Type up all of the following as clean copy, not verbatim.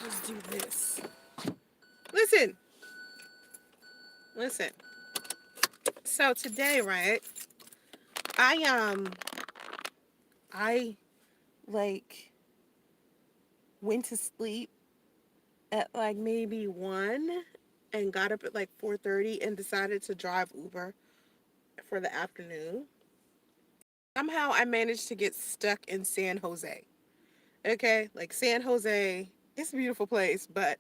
Let's do this. Listen, listen. So today, right? I I like went to sleep at like maybe 1 and got up at like 4:30 and decided to drive Uber for the afternoon. Somehow I managed to get stuck in San Jose. Okay? Like San Jose, it's a beautiful place, but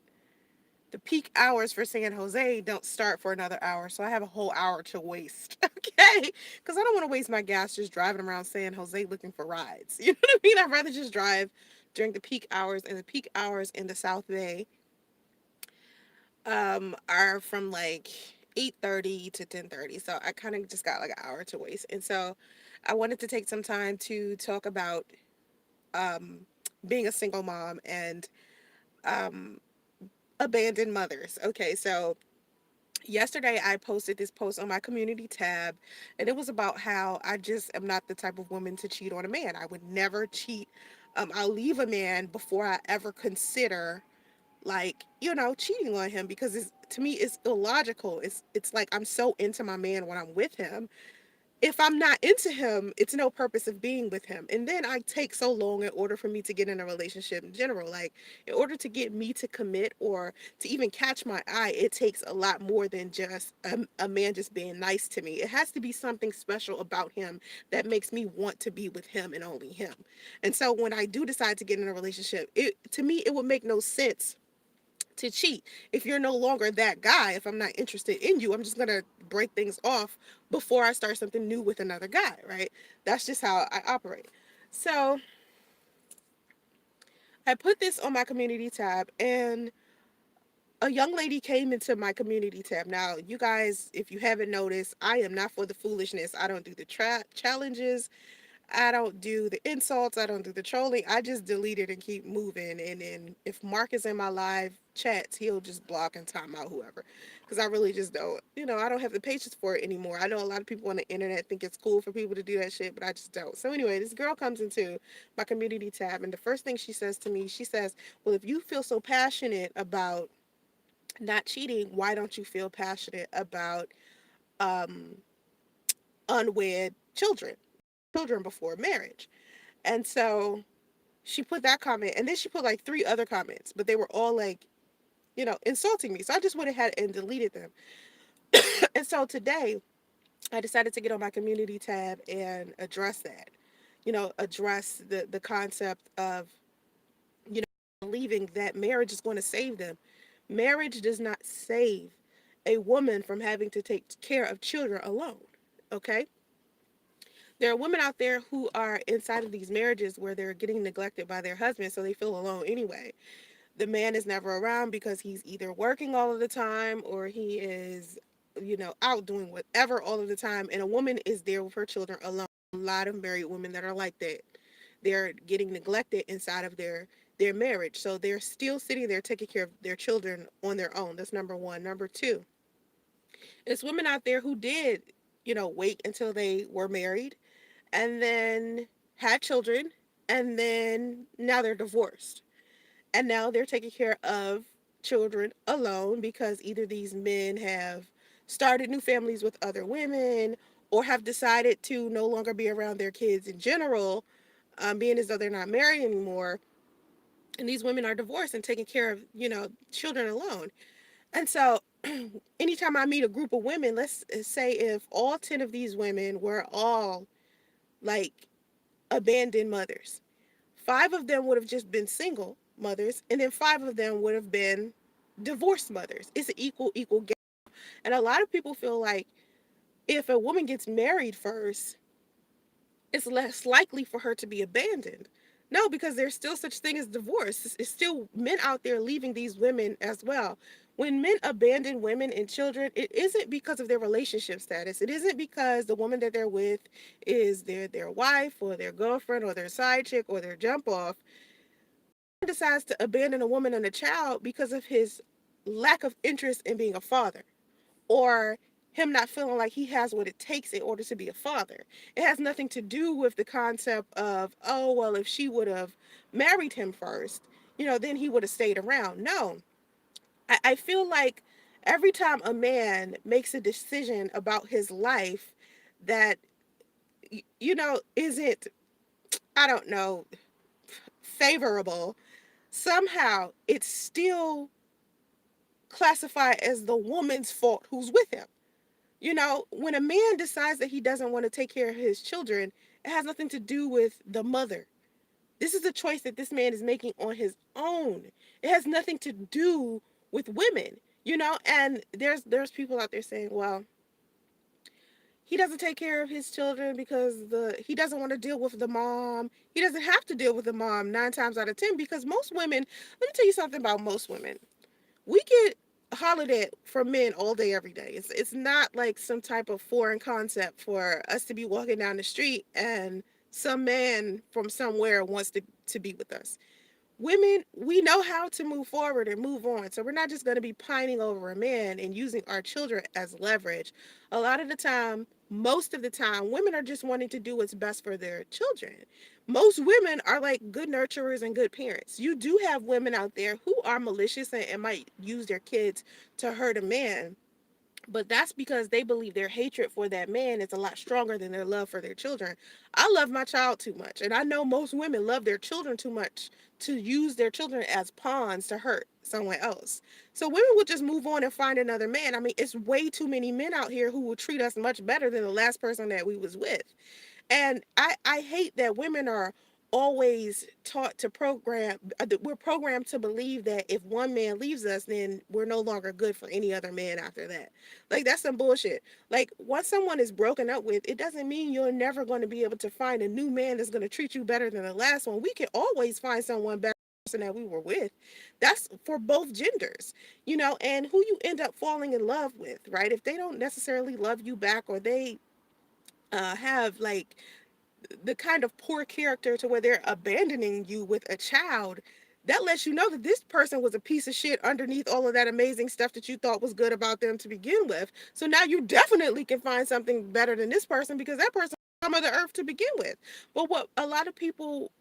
the peak hours for San Jose don't start for another hour, so I have a whole hour to waste. Okay? Because I don't want to waste my gas just driving around San Jose looking for rides. You know what I mean? I'd rather just drive during the peak hours, and the peak hours in the South Bay are from like 8:30 to 10:30. So I kind of just got like an hour to waste. And so I wanted to take some time to talk about um being a single mom and um abandoned mothers. Okay, so yesterday I posted this post on my community tab, and it was about how I just am not the type of woman to cheat on a man. I would never cheat. I'll leave a man before I ever consider, like, cheating on him, because it's, to me, it's illogical. It's like I'm so into my man when I'm with him. If I'm not into him, it's no purpose of being with him. And then I take so long in order for me to get in a relationship in general. Like, in order to get me to commit or to even catch my eye, it takes a lot more than just a man just being nice to me. It has to be something special about him that makes me want to be with him and only him. And so when I do decide to get in a relationship, it to me it would make no sense to cheat. If you're no longer that guy, if I'm not interested in you, I'm just going to break things off before I start something new with another guy, right? That's just how I operate. So I put this on my community tab, and a young lady came into my community tab. Now, you guys, if you haven't noticed, I am not for the foolishness. I don't do the challenges. I don't do the insults. I don't do the trolling. I just delete it and keep moving. And then if Mark is in my live chats, he'll just block and time out whoever. Because I really just don't, I don't have the patience for it anymore. I know a lot of people on the internet think it's cool for people to do that shit, but I just don't. So anyway, this girl comes into my community tab, and the first thing she says to me, she says, well, if you feel so passionate about not cheating, why don't you feel passionate about um, unwed children before marriage? And so she put that comment, and then she put like three other comments, but they were all like, insulting me. So I just went ahead and deleted them. And so today I decided to get on my community tab and address that. Address the concept of, believing that marriage is going to save them. Marriage does not save a woman from having to take care of children alone. Okay? There are women out there who are inside of these marriages where they're getting neglected by their husband, so they feel alone anyway. The man is never around because he's either working all of the time or he is, out doing whatever all of the time, and a woman is there with her children alone. A lot of married women that are like that. They're getting neglected inside of their marriage. So they're still sitting there taking care of their children on their own. That's number one. Number two, it's women out there who did, wait until they were married and then had children, and then now they're divorced. And now they're taking care of children alone because either these men have started new families with other women or have decided to no longer be around their kids in general, being as though they're not married anymore. And these women are divorced and taking care of, children alone. And so anytime I meet a group of women, let's say if all 10 of these women were all like abandoned mothers, five of them would have just been single mothers, and then five of them would have been divorced mothers. It's an equal gap. And a lot of people feel like if a woman gets married first, it's less likely for her to be abandoned. No, because there's still such thing as divorce. It's still men out there leaving these women as well. When men abandon women and children, it isn't because of their relationship status. It isn't because the woman that they're with is their wife or their girlfriend or their side chick or their jump off. Decides to abandon a woman and a child because of his lack of interest in being a father, or him not feeling like he has what it takes in order to be a father. It has nothing to do with the concept of, oh, well, if she would have married him first, then he would have stayed around. No, I feel like every time a man makes a decision about his life that, isn't, I don't know, favorable, somehow it's still classified as the woman's fault who's with him. When a man decides that he doesn't want to take care of his children, it has nothing to do with the mother. This is a choice that this man is making on his own. It has nothing to do with women, and there's people out there saying, well, he doesn't take care of his children because he doesn't want to deal with the mom. He doesn't have to deal with the mom 9 times out of 10, because most women, let me tell you something about most women. We get hollered at from men all day, every day. It's not like some type of foreign concept for us to be walking down the street and some man from somewhere wants to be with us. Women, we know how to move forward and move on. So we're not just going to be pining over a man and using our children as leverage. A lot of the time, most of the time, women are just wanting to do what's best for their children. Most women are like good nurturers and good parents. You do have women out there who are malicious and might use their kids to hurt a man, but that's because they believe their hatred for that man is a lot stronger than their love for their children. I love my child too much, and I know most women love their children too much to use their children as pawns to hurt someone else. So women would just move on and find another man. I mean, it's way too many men out here who will treat us much better than the last person that we was with. And I hate that women are always taught to we're programmed to believe that if one man leaves us, then we're no longer good for any other man after that. Like, that's some bullshit. Like, once someone is broken up with, it doesn't mean you're never going to be able to find a new man that's going to treat you better than the last one. We can always find someone better than the person that we were with. That's for both genders, and who you end up falling in love with, right? If they don't necessarily love you back, or they have like the kind of poor character to where they're abandoning you with a child, that lets you know that this person was a piece of shit underneath all of that amazing stuff that you thought was good about them to begin with. So now you definitely can find something better than this person, because that person was from the earth to begin with. But what a lot of people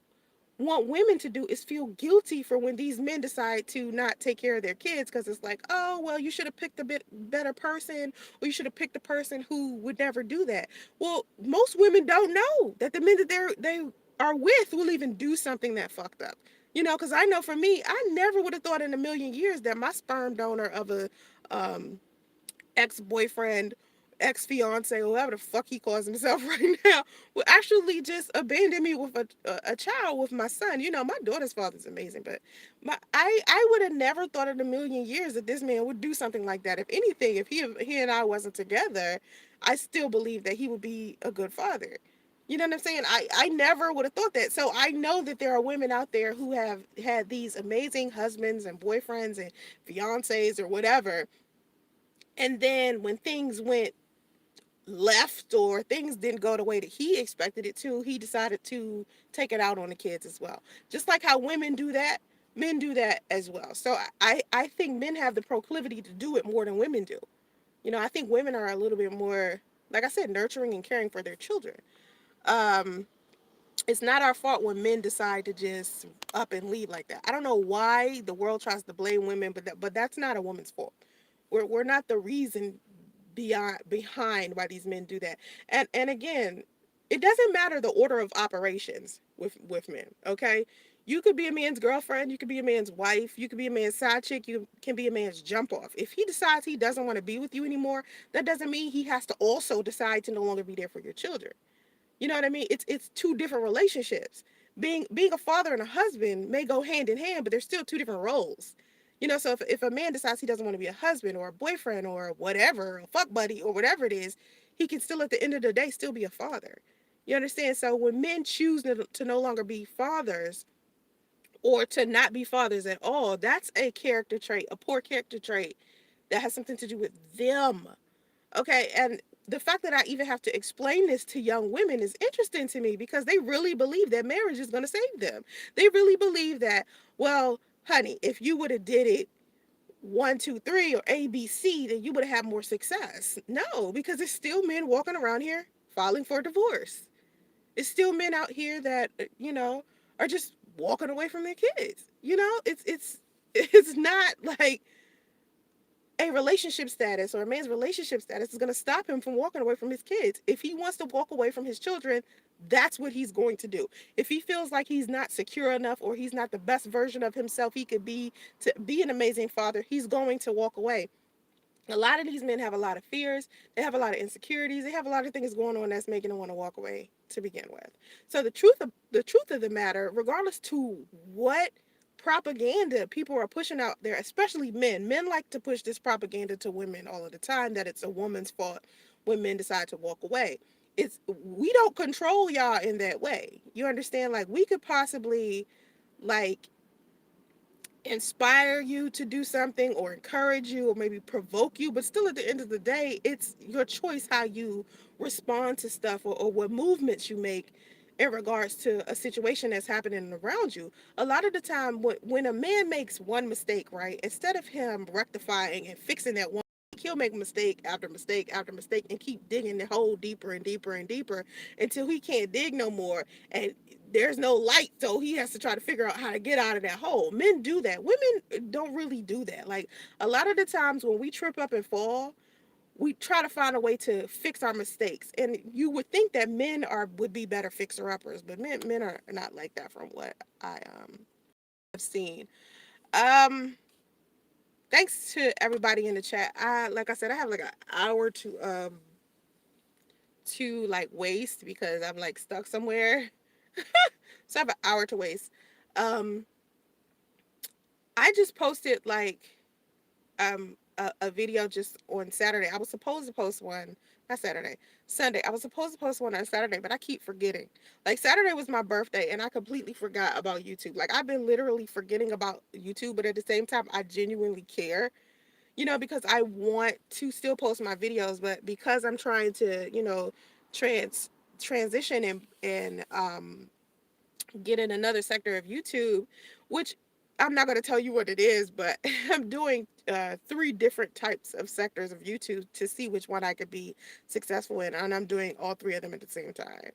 want women to do is feel guilty for when these men decide to not take care of their kids, because it's like, oh, well, you should have picked a bit better person, or you should have picked a person who would never do that. Well, most women don't know that the men that they are with will even do something that fucked up. Because I know for me, I never would have thought in a million years that my sperm donor of a um, ex-boyfriend, ex-fiance, or whatever the fuck he calls himself right now, will actually just abandon me with a child with my son. My daughter's father's amazing, but I would have never thought in a million years that this man would do something like that. If anything, if he and I wasn't together, I still believe that he would be a good father. You know what I'm saying? I never would have thought that. So I know that there are women out there who have had these amazing husbands and boyfriends and fiancés or whatever, and then when things went left, or things didn't go the way that he expected it to, he decided to take it out on the kids as well. Just like how women do that, men do that as well. So I think men have the proclivity to do it more than women do. I think women are a little bit more, like I said, nurturing and caring for their children. Um, it's not our fault when men decide to just up and leave like that. I don't know why the world tries to blame women, but that's not a woman's fault. We're not the reason behind why these men do that. And again, it doesn't matter the order of operations with men. Okay, you could be a man's girlfriend, you could be a man's wife, you could be a man's side chick, you can be a man's jump off. If he decides he doesn't want to be with you anymore, that doesn't mean he has to also decide to no longer be there for your children. You know what I mean? It's two different relationships. Being a father and a husband may go hand in hand, but there's still two different roles. So if a man decides he doesn't want to be a husband or a boyfriend or whatever, a fuck buddy or whatever it is, he can still at the end of the day still be a father. You understand? So when men choose to no longer be fathers, or to not be fathers at all, that's a character trait, a poor character trait that has something to do with them. Okay, and the fact that I even have to explain this to young women is interesting to me, because they really believe that marriage is going to save them. They really believe that, well, honey, if you would have did it 1, 2, 3 or ABC, then you would have had more success. No, because it's still men walking around here filing for divorce. It's still men out here that, are just walking away from their kids. It's not like a relationship status or a man's relationship status is going to stop him from walking away from his kids. If he wants to walk away from his children, that's what he's going to do. If he feels like he's not secure enough or he's not the best version of himself he could be to be an amazing father, he's going to walk away. A lot of these men have a lot of fears, they have a lot of insecurities, they have a lot of things going on that's making them want to walk away to begin with. So the truth of the matter, regardless to what propaganda people are pushing out there, especially men like to push this propaganda to women all of the time, that it's a woman's fault when men decide to walk away. It's We don't control y'all in that way. You understand? Like, we could possibly, like, inspire you to do something or encourage you or maybe provoke you, but still at the end of the day, it's your choice how you respond to stuff, or what movements you make in regards to a situation that's happening around you. A lot of the time, when a man makes one mistake, right, instead of him rectifying and fixing that one, he'll make mistake after mistake after mistake and keep digging the hole deeper and deeper and deeper until he can't dig no more, and there's no light, so he has to try to figure out how to get out of that hole. Men do that. Women don't really do that. Like, a lot of the times when we trip up and fall, we try to find a way to fix our mistakes. And you would think that men would be better fixer uppers, but men are not like that from what I have seen. Um Thanks to everybody in the chat. Like I said, I have like an hour to like waste because I'm like stuck somewhere. So I have an hour to waste. Um, I just posted like a video just on Saturday. I was supposed to post one, not Saturday, Sunday. I was supposed to post one on Saturday, but I keep forgetting. Like, Saturday was my birthday and I completely forgot about YouTube. Like, I've been literally forgetting about YouTube, but at the same time I genuinely care. Because I want to still post my videos, but because I'm trying to, transition and get in another sector of YouTube, which I'm not going to tell you what it is, but I'm doing three different types of sectors of YouTube to see which one I could be successful in. And I'm doing all three of them at the same time.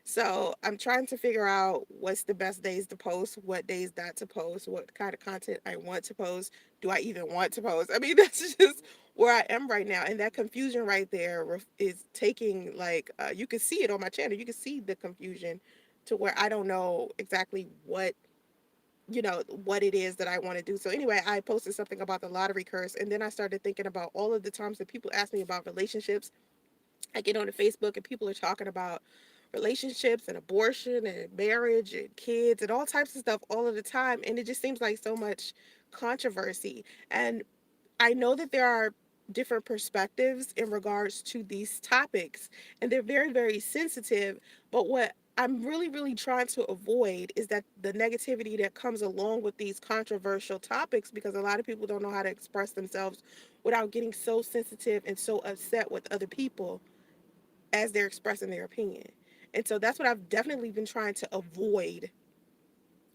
So I'm trying to figure out what's the best days to post, what days not to post, what kind of content I want to post. Do I even want to post? I mean, that's just where I am right now. And that confusion right there is taking, like, you can see it on my channel. You can see the confusion to where I don't know exactly what it is that I want to do. So anyway, I posted something about the lottery curse, and then I started thinking about all of the times that people ask me about relationships. I get on the Facebook and people are talking about relationships and abortion and marriage and kids and all types of stuff all of the time, and it just seems like so much controversy. And I know that there are different perspectives in regards to these topics, and they're very, very sensitive. But what I'm really, really trying to avoid is that the negativity that comes along with these controversial topics, because a lot of people don't know how to express themselves without getting so sensitive and so upset with other people as they're expressing their opinion. And so that's what I've definitely been trying to avoid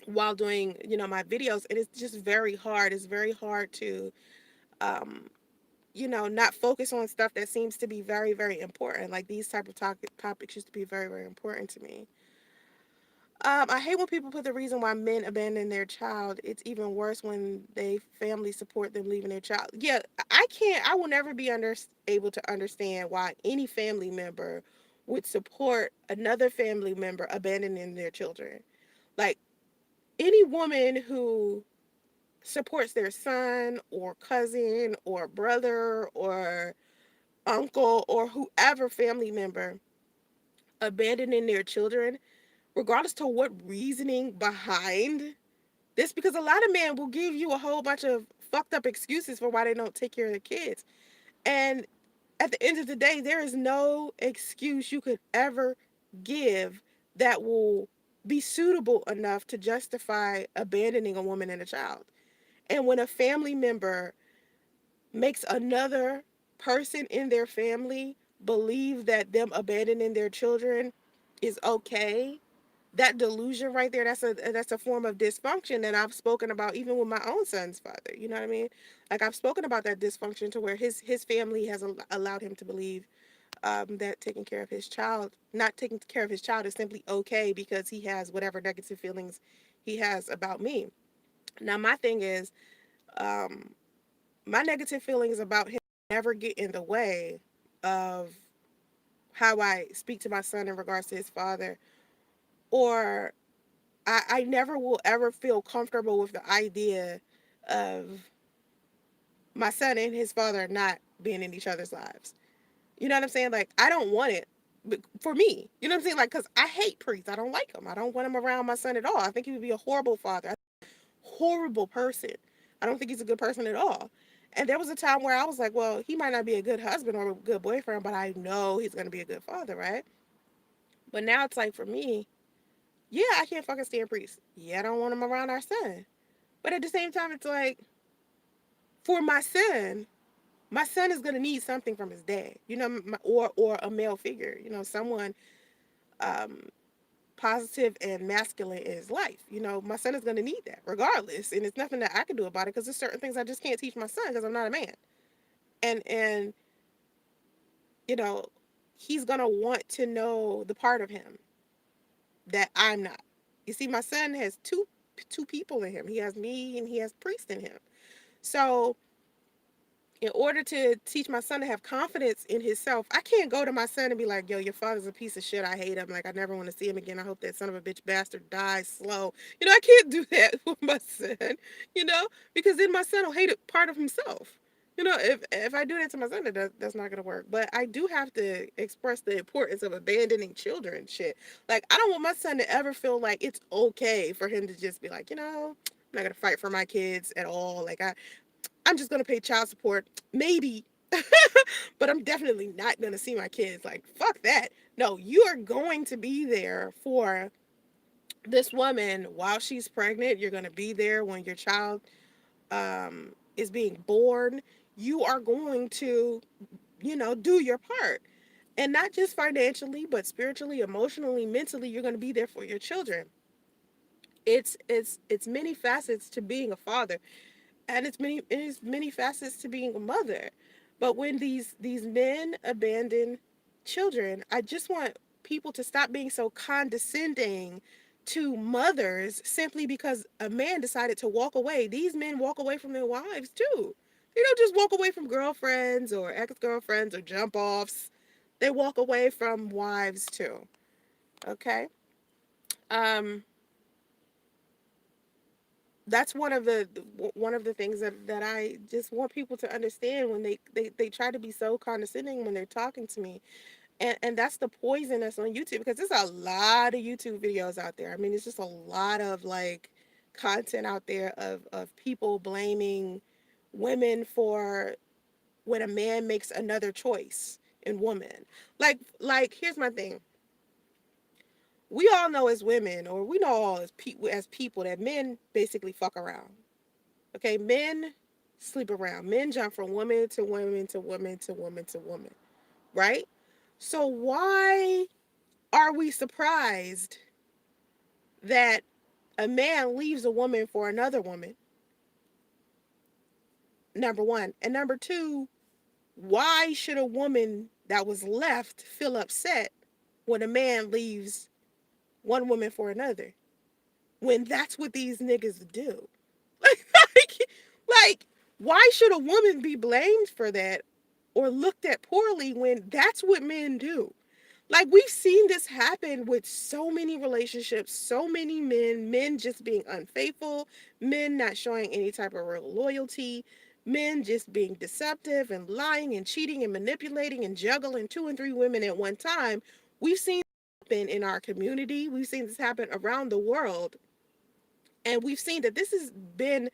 while doing, my videos. And it's just very hard. It's very hard to, um, not focus on stuff that seems to be very, very important. Like, these type of topics used to be very, very important to me. I hate when people put the reason why men abandon their child. It's even worse when they family support them leaving their child. Yeah, I will never be able to understand why any family member would support another family member abandoning their children. Like, any woman who supports their son or cousin or brother or uncle or whoever family member abandoning their children, regardless to what reasoning behind this, because a lot of men will give you a whole bunch of fucked up excuses for why they don't take care of their kids. And at the end of the day, there is no excuse you could ever give that will be suitable enough to justify abandoning a woman and a child. And when a family member makes another person in their family believe that them abandoning their children is okay, that delusion right there, that's a form of dysfunction that I've spoken about even with my own son's father. You know what I mean? Like, I've spoken about that dysfunction to where his family has allowed him to believe that taking care of his child, not taking care of his child, is simply okay because he has whatever negative feelings he has about me. Now, my thing is, um, my negative feelings about him never get in the way of how I speak to my son in regards to his father, or I never will ever feel comfortable with the idea of my son and his father not being in each other's lives. You know what I'm saying? Like, I don't want it for me. You know what I'm saying? Like, because I hate priests. I don't like him. I don't want him around my son at all. I think he would be a horrible father, a horrible person. I don't think he's a good person at all. And there was a time where I was like, well, he might not be a good husband or a good boyfriend, but I know he's going to be a good father, right? But now it's like, for me, yeah, I can't fucking stand priests. Yeah, I don't want him around our son. But at the same time, it's like, for my son is going to need something from his dad, you know, or a male figure, you know, someone um, positive and masculine in his life. You know, my son is going to need that regardless. And it's nothing that I can do about it because there's certain things I just can't teach my son because I'm not a man. And, you know, he's going to want to know the part of him that I'm not. You see, my son has two people in him. He has me and he has priest in him. So in order to teach my son to have confidence in himself, I can't go to my son and be like, yo, your father's a piece of shit. I hate him. Like, I never want to see him again. I hope that son of a bitch bastard dies slow. You know, I can't do that with my son, you know, because then my son will hate it part of himself. You know, if I do that to my son, that's not going to work. But I do have to express the importance of abandoning children shit. Like, I don't want my son to ever feel like it's okay for him to just be like, you know, I'm not going to fight for my kids at all. Like, I'm just gonna pay child support, maybe, but I'm definitely not gonna see my kids. Like, fuck that. No, you are going to be there for this woman while she's pregnant. You're gonna be there when your child is being born. You are going to, you know, do your part. And not just financially, but spiritually, emotionally, mentally, you're going to be there for your children. It's many facets to being a father, and it's many facets to being a mother. But when these men abandon children, I just want people to stop being so condescending to mothers simply because a man decided to walk away. These men walk away from their wives too. They don't just walk away from girlfriends or ex-girlfriends or jump offs. They walk away from wives too. Okay? Um that's one of the things that I just want people to understand when they try to be so condescending when they're talking to me. And that's the poison that's on YouTube, because there's a lot of YouTube videos out there. I mean, it's just a lot of like content out there of people blaming women for when a man makes another choice in woman. Like here's my thing. We all know as women, or we know all as people, that men basically fuck around. Okay, men sleep around. Men jump from woman to woman to woman to woman to woman, right? So why are we surprised that a man leaves a woman for another woman? Number one. And number two, why should a woman that was left feel upset when a man leaves one woman for another? When that's what these niggas do. like, like, why should a woman be blamed for that or looked at poorly when that's what men do? Like, we've seen this happen with so many relationships, so many men just being unfaithful, men not showing any type of real loyalty, men just being deceptive and lying and cheating and manipulating and juggling two and three women at one time. We've seen this happen in our community. We've seen this happen around the world. And we've seen that this has been,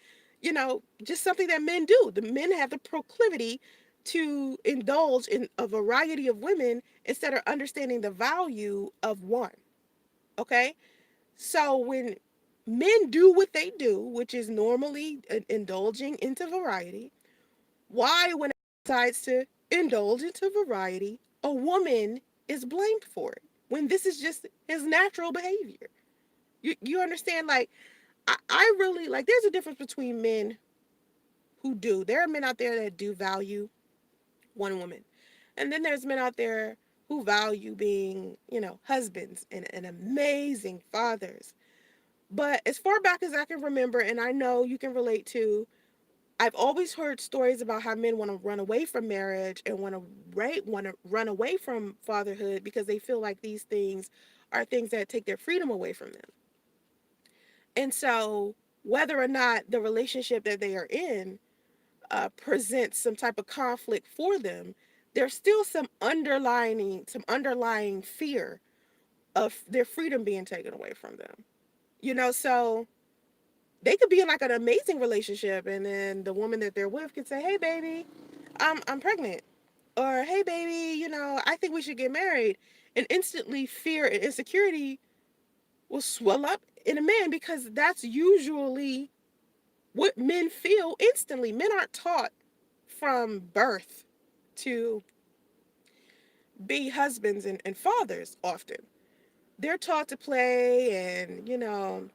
just something that men do. The men have the proclivity to indulge in a variety of women instead of understanding the value of one. Okay? So when men do what they do, which is normally indulging into variety, why, when it decides to indulge into variety, a woman is blamed for it when this is just his natural behavior? You understand? Like, I really, like, there's a difference between men who do. There are men out there that do value one woman. And then there's men out there who value being, husbands and amazing fathers. But as far back as I can remember, and I know you can relate to, I've always heard stories about how men want to run away from marriage and want to run away from fatherhood because they feel like these things are things that take their freedom away from them. And so, whether or not the relationship that they are in presents some type of conflict for them, there's still some underlying fear of their freedom being taken away from them. So they could be in like an amazing relationship, and then the woman that they're with could say, "Hey, baby, I'm pregnant," or "Hey, baby, I think we should get married," and instantly fear and insecurity will swell up in a man because that's usually what men feel instantly. Men aren't taught from birth to be husbands and fathers often. They're taught to play and,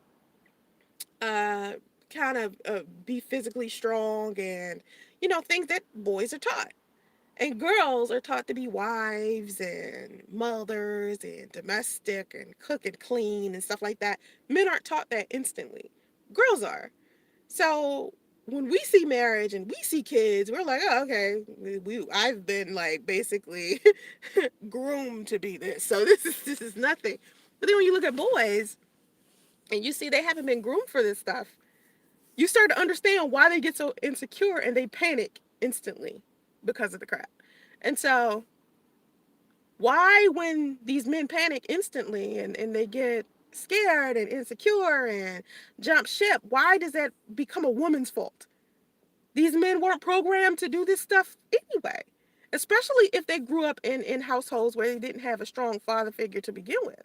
uh, kind of be physically strong and, things that boys are taught. And girls are taught to be wives and mothers and domestic and cook and clean and stuff like that. Men aren't taught that instantly. Girls are. So when we see marriage and we see kids, we're like, oh, okay, I've been like basically groomed to be this. So this is nothing. But then when you look at boys and you see they haven't been groomed for this stuff, you start to understand why they get so insecure and they panic instantly because of the crap. And so why when these men panic instantly and they get scared and insecure and jump ship, why does that become a woman's fault? These men weren't programmed to do this stuff anyway, especially if they grew up in households where they didn't have a strong father figure to begin with.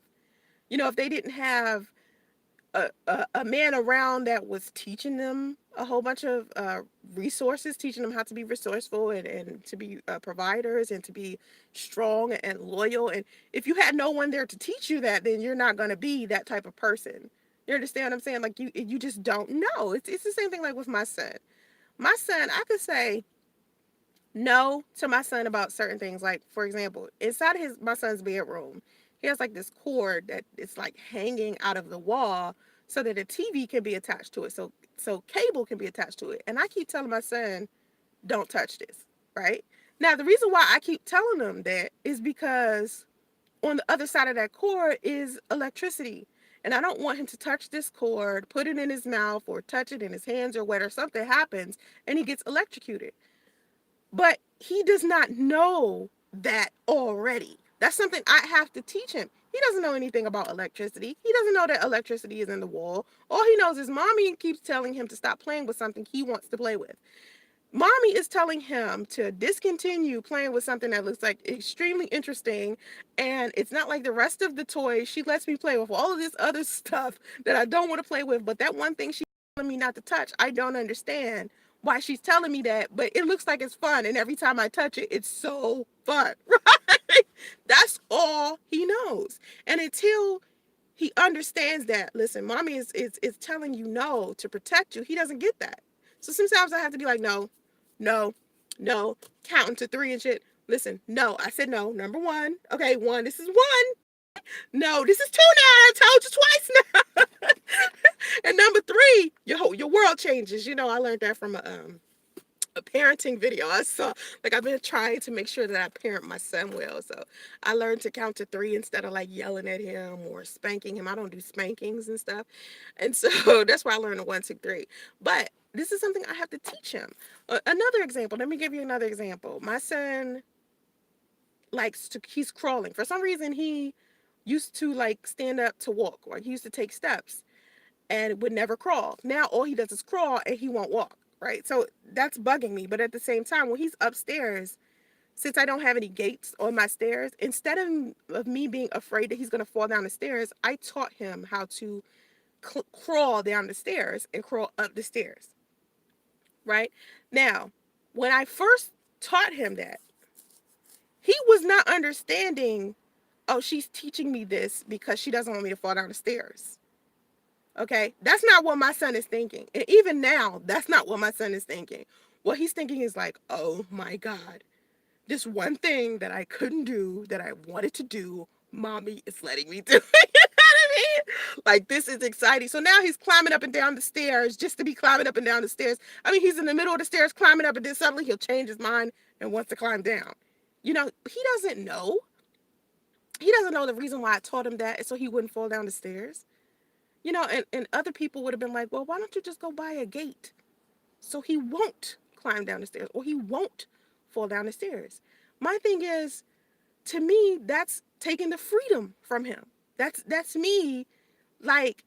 If they didn't have a man around that was teaching them a whole bunch of resources, teaching them how to be resourceful and to be providers and to be strong and loyal. And if you had no one there to teach you that, then you're not going to be that type of person. You understand what I'm saying? Like you just don't know. It's the same thing like with my son. My son, I could say no to my son about certain things. Like, for example, inside of my son's bedroom, he has like this cord that it's like hanging out of the wall so that a TV can be attached to it. So cable can be attached to it. And I keep telling my son, don't touch this, right? Now, the reason why I keep telling him that is because on the other side of that cord is electricity. And I don't want him to touch this cord, put it in his mouth, or touch it in his hands or whatever. Something happens and he gets electrocuted. But he does not know that already. That's something I have to teach him. He doesn't know anything about electricity. He doesn't know that electricity is in the wall. All he knows is mommy keeps telling him to stop playing with something he wants to play with. Mommy is telling him to discontinue playing with something that looks like extremely interesting, and it's not like the rest of the toys. She lets me play with all of this other stuff that I don't want to play with, but that one thing she's telling me not to touch, I don't understand why she's telling me that, but it looks like it's fun, and every time I touch it, it's so fun, right? That's all he knows. And until he understands that, listen, mommy is telling you no to protect you, he doesn't get that. So sometimes I have to be like, no, no, no, counting to three and shit. Listen, no, I said no. Number one. Okay, one, this is one. No, this is two now. I told you twice now. And number three, your world changes. I learned that from a parenting video I saw. Like, I've been trying to make sure that I parent my son well. So I learned to count to three instead of like yelling at him or spanking him. I don't do spankings and stuff. And so that's why I learned the one, two, three. But this is something I have to teach him. Another example. Let me give you another example. My son he's crawling. For some reason, he used to like stand up to walk, or he used to take steps and would never crawl. Now all he does is crawl and he won't walk, right? So that's bugging me. But at the same time, when he's upstairs, since I don't have any gates on my stairs, instead of me being afraid that he's going to fall down the stairs, I taught him how to crawl down the stairs and crawl up the stairs, right? Now, when I first taught him that, he was not understanding, oh, she's teaching me this because she doesn't want me to fall down the stairs. Okay, that's not what my son is thinking. And even now, that's not what my son is thinking. What he's thinking is like, oh my God, this one thing that I couldn't do, that I wanted to do, mommy is letting me do it. You know what I mean? Like, this is exciting. So now he's climbing up and down the stairs just to be climbing up and down the stairs. I mean, he's in the middle of the stairs climbing up, and then suddenly he'll change his mind and wants to climb down. He doesn't know. He doesn't know the reason why I taught him that, so he wouldn't fall down the stairs. And other people would have been like, well, why don't you just go buy a gate so he won't climb down the stairs or he won't fall down the stairs? My thing is, to me, that's taking the freedom from him. That's me, like,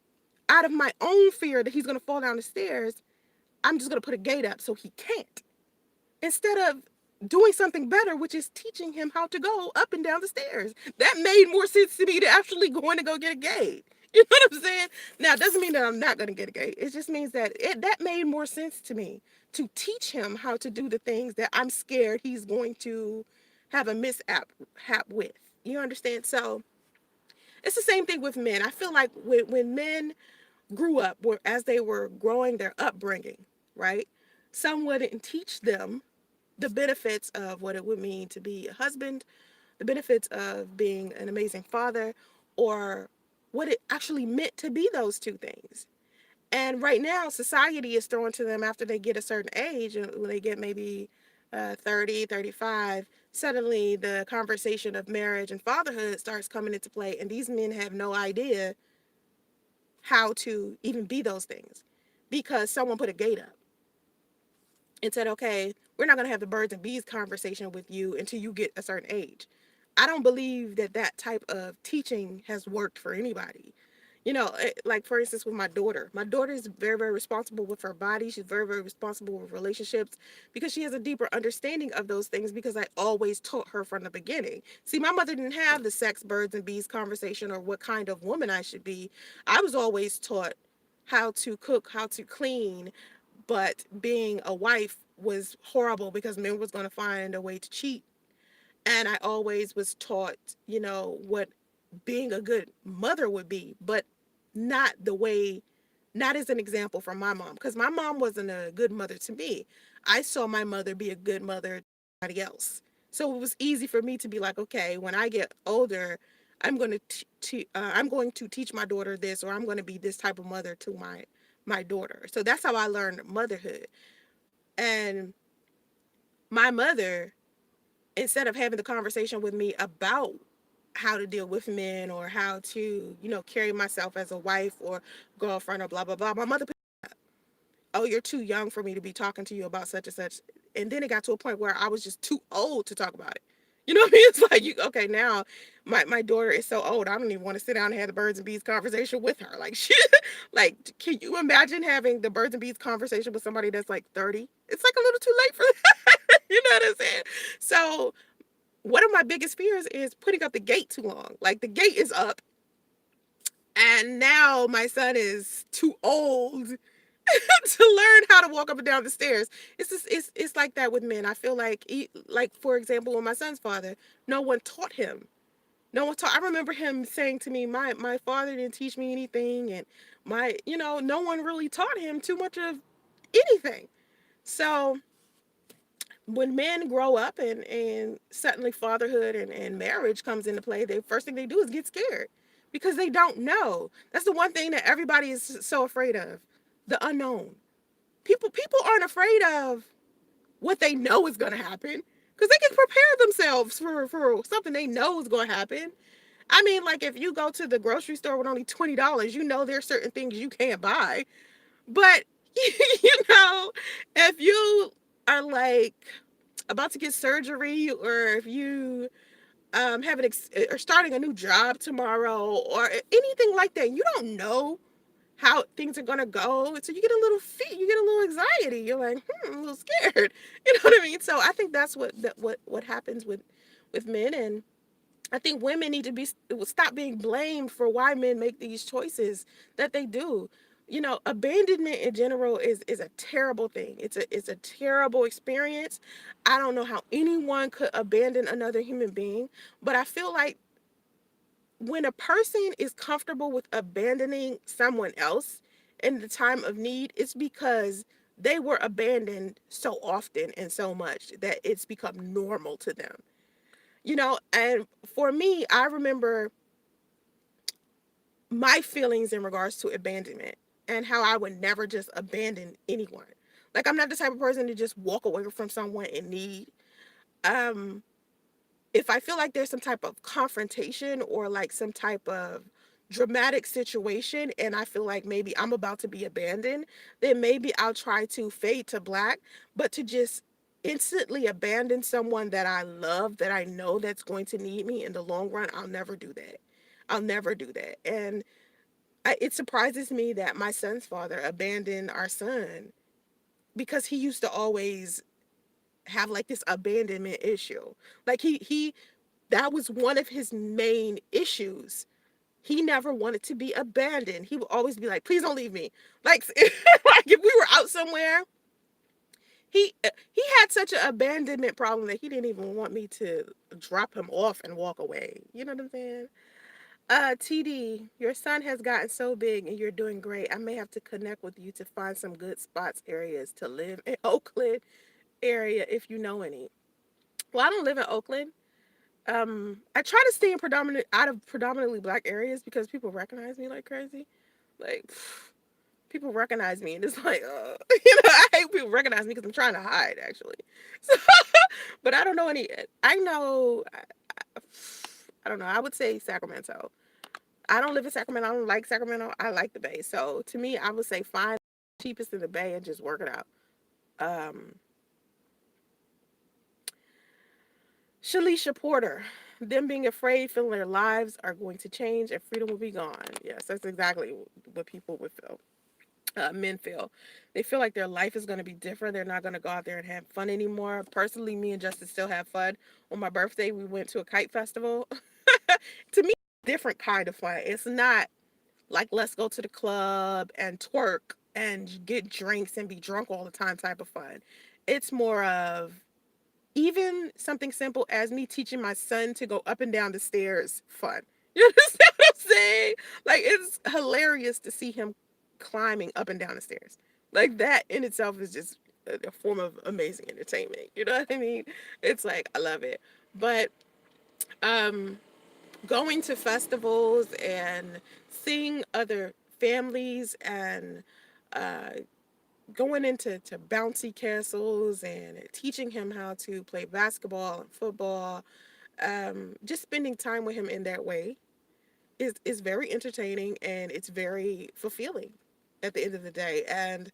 out of my own fear that he's gonna fall down the stairs, I'm just gonna put a gate up so he can't. Instead of doing something better, which is teaching him how to go up and down the stairs. That made more sense to me than actually going to go get a gate. You know what I'm saying? Now, it doesn't mean that I'm not going to get a gate. It just means that that made more sense to me, to teach him how to do the things that I'm scared he's going to have a mishap with. You understand? So it's the same thing with men. I feel like when men grew up, as they were growing their upbringing, right? Some wouldn't teach them the benefits of what it would mean to be a husband, the benefits of being an amazing father, or what it actually meant to be those two things. And right now, society is throwing to them after they get a certain age, when they get maybe 30, 35, suddenly the conversation of marriage and fatherhood starts coming into play, and these men have no idea how to even be those things because someone put a gate up and said, okay, we're not going to have the birds and bees conversation with you until you get a certain age. I don't believe that that type of teaching has worked for anybody. Like, for instance, with my daughter is very, very responsible with her body. She's very, very responsible with relationships because she has a deeper understanding of those things because I always taught her from the beginning. See, my mother didn't have the sex, birds, and bees conversation or what kind of woman I should be. I was always taught how to cook, how to clean, but being a wife was horrible because men was going to find a way to cheat. And I always was taught, what being a good mother would be, but not the way, not as an example from my mom, because my mom wasn't a good mother to me. I saw my mother be a good mother to somebody else. So it was easy for me to be like, okay, when I get older, I'm going to teach my daughter this, or I'm going to be this type of mother to my daughter. So that's how I learned motherhood. And my mother, instead of having the conversation with me about how to deal with men or how to, carry myself as a wife or girlfriend or blah, blah, blah, my mother, oh, you're too young for me to be talking to you about such and such. And then it got to a point where I was just too old to talk about it. You know what I mean? It's like, okay, now my daughter is so old, I don't even want to sit down and have the birds and bees conversation with her. Like, she, like, can you imagine having the birds and bees conversation with somebody that's like 30? It's like a little too late for that. You know what I'm saying? So one of my biggest fears is putting up the gate too long. Like, the gate is up, and now my son is too old to learn how to walk up and down the stairs. It's like that with men. I feel like, like, for example, with my son's father, no one taught him. No one taught. I remember him saying to me, my father didn't teach me anything, and no one really taught him too much of anything. So when men grow up and suddenly fatherhood and marriage comes into play, the first thing they do is get scared because they don't know. That's the one thing that everybody is so afraid of, the unknown. People aren't afraid of what they know is going to happen because they can prepare themselves for something they know is going to happen. I mean, like, if you go to the grocery store with only $20, there's certain things you can't buy. But, if you are like about to get surgery, or if you or starting a new job tomorrow or anything like that, you don't know how things are gonna go, so you get a little you get a little anxiety. You're like, I'm a little scared. You know what I mean? So I think that's what happens with men. And I think women need to stop being blamed for why men make these choices that they do. Abandonment in general is a terrible thing. It's a terrible experience. I don't know how anyone could abandon another human being, but I feel like when a person is comfortable with abandoning someone else in the time of need, it's because they were abandoned so often and so much that it's become normal to them. And for me, I remember my feelings in regards to abandonment and how I would never just abandon anyone. Like, I'm not the type of person to just walk away from someone in need. Um, if I feel like there's some type of confrontation or like some type of dramatic situation and I feel like maybe I'm about to be abandoned, then maybe I'll try to fade to black, but to just instantly abandon someone that I love, that I know that's going to need me in the long run, I'll never do that. I'll never do that. And it surprises me that my son's father abandoned our son because he used to always have like this abandonment issue. Like he that was one of his main issues. He never wanted to be abandoned. He would always be like, "Please don't leave me." Like, like if we were out somewhere, he had such an abandonment problem that he didn't even want me to drop him off and walk away. You know what I'm saying? TD, your son has gotten so big and you're doing great. I may have to connect with you to find some good spots areas to live in Oakland area if you know any. Well, I don't live in Oakland. I try to stay in predominantly black areas because people recognize me like crazy. Like, people recognize me and it's like, I hate people recognize me because I'm trying to hide actually. So, but I don't know any. I know. I don't know. I would say Sacramento. I don't live in Sacramento. I don't like Sacramento. I like the Bay. So to me, I would say find the cheapest in the Bay and just work it out. Um, Shalisha Porter, them being afraid, feeling their lives are going to change and freedom will be gone. Yes, that's exactly what people would feel. Men feel. They feel like their life is going to be different. They're not going to go out there and have fun anymore. Personally, me and Justin still have fun. On my birthday, we went to a kite festival. To me, different kind of fun. It's not like let's go to the club and twerk and get drinks and be drunk all the time type of fun. It's more of even something simple as me teaching my son to go up and down the stairs fun. You understand what I'm saying? Like, it's hilarious to see him climbing up and down the stairs. Like, that in itself is just a form of amazing entertainment. You know what I mean? It's like I love it. But um going to festivals and seeing other families and uh, going into bouncy castles and teaching him how to play basketball and football, just spending time with him in that way is very entertaining and it's very fulfilling at the end of the day. And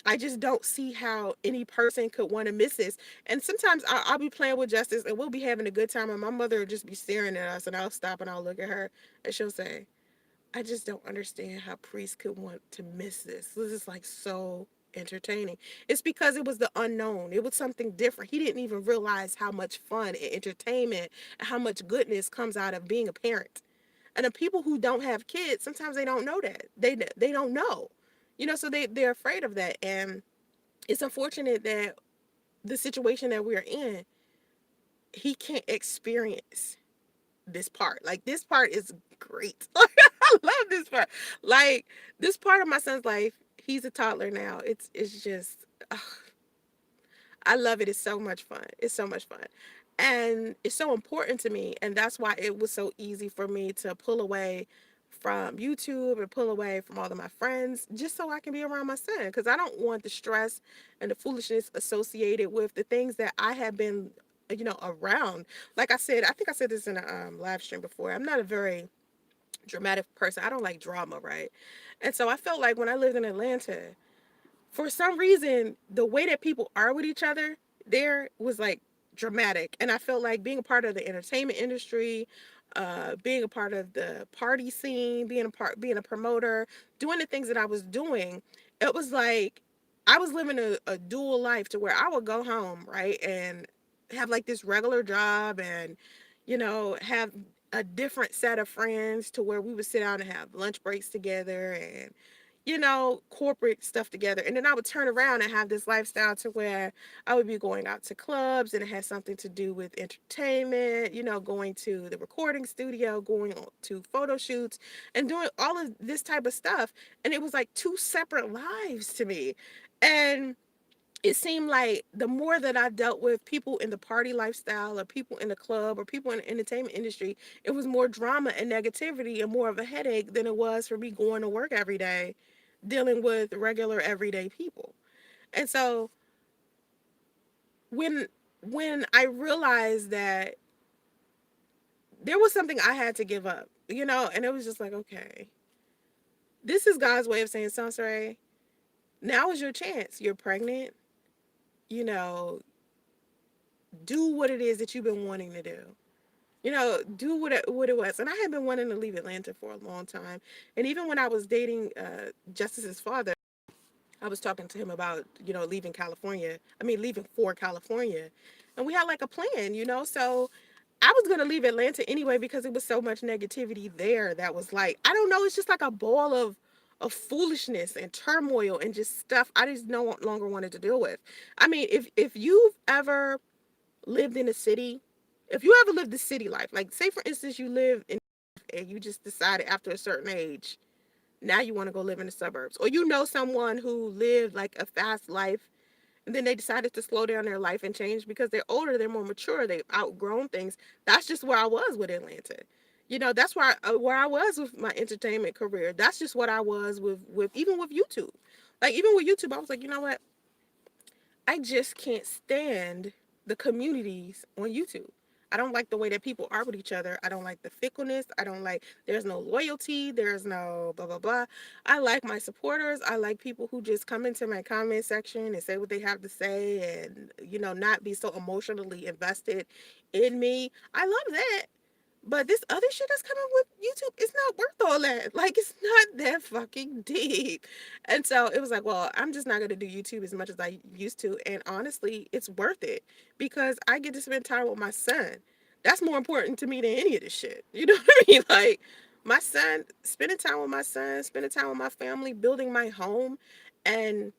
I just don't see how any person could want to miss this. And sometimes I'll be playing with Justice and we'll be having a good time, and my mother will just be staring at us, and I'll stop and I'll look at her, and she'll say, I just don't understand how priests could want to miss this. This is like so entertaining. It's because it was the unknown. It was something different. He didn't even realize how much fun and entertainment and how much goodness comes out of being a parent. And the people who don't have kids, sometimes they don't know that. They don't know. So they're afraid of that. And it's unfortunate that the situation that we're in, he can't experience this part. Like, this part is great. I love this part. Like, this part of my son's life, he's a toddler now. It's just I love it. It's so much fun. It's so much fun. And it's so important to me. And that's why it was so easy for me to pull away from YouTube and pull away from all of my friends just so I can be around my son. Because I don't want the stress and the foolishness associated with the things that I have been, around. Like I said, I think I said this in a live stream before. I'm not a very dramatic person. I don't like drama, right? And so I felt like when I lived in Atlanta, for some reason, the way that people are with each other there was like dramatic. And I felt like being a part of the entertainment industry, being a part of the party scene, being a promoter, doing the things that I was doing, it was like I was living a dual life to where I would go home, right, and have like this regular job and, have a different set of friends to where we would sit down and have lunch breaks together and corporate stuff together. And then I would turn around and have this lifestyle to where I would be going out to clubs and it had something to do with entertainment, going to the recording studio, going to photo shoots and doing all of this type of stuff. And it was like two separate lives to me. And it seemed like the more that I dealt with people in the party lifestyle or people in the club or people in the entertainment industry, it was more drama and negativity and more of a headache than it was for me going to work every day dealing with regular everyday people. And so when when I realized that there was something I had to give up, and it was just like, okay, this is God's way of saying, Soncerae, now is your chance. You're pregnant, you know, do what it is that you've been wanting to do. Do what it was. And I had been wanting to leave Atlanta for a long time. And even when I was dating Justice's father, I was talking to him about, leaving California. I mean, leaving for California. And we had like a plan. So I was going to leave Atlanta anyway because it was so much negativity there that was like, I don't know, it's just like a ball of foolishness and turmoil and just stuff I just no longer wanted to deal with. I mean, if you've ever lived in a city, if you ever lived the city life, like say for instance you live in and you just decided after a certain age, now you want to go live in the suburbs, or someone who lived like a fast life and then they decided to slow down their life and change because they're older, they're more mature, they've outgrown things. That's just where I was with Atlanta. That's where I was with my entertainment career. That's just what I was with even with YouTube. Like even with YouTube, I was like, you know what? I just can't stand the communities on YouTube. I don't like the way that people are with each other. I don't like the fickleness. I don't like, there's no loyalty. There's no blah, blah, blah. I like my supporters. I like people who just come into my comment section and say what they have to say and, not be so emotionally invested in me. I love that. But this other shit that's coming with YouTube, it's not worth all that. Like, it's not that fucking deep. And so it was like, well, I'm just not going to do YouTube as much as I used to. And honestly, it's worth it because I get to spend time with my son. That's more important to me than any of this shit. You know what I mean? Like, my son, spending time with my son, spending time with my family, building my home. And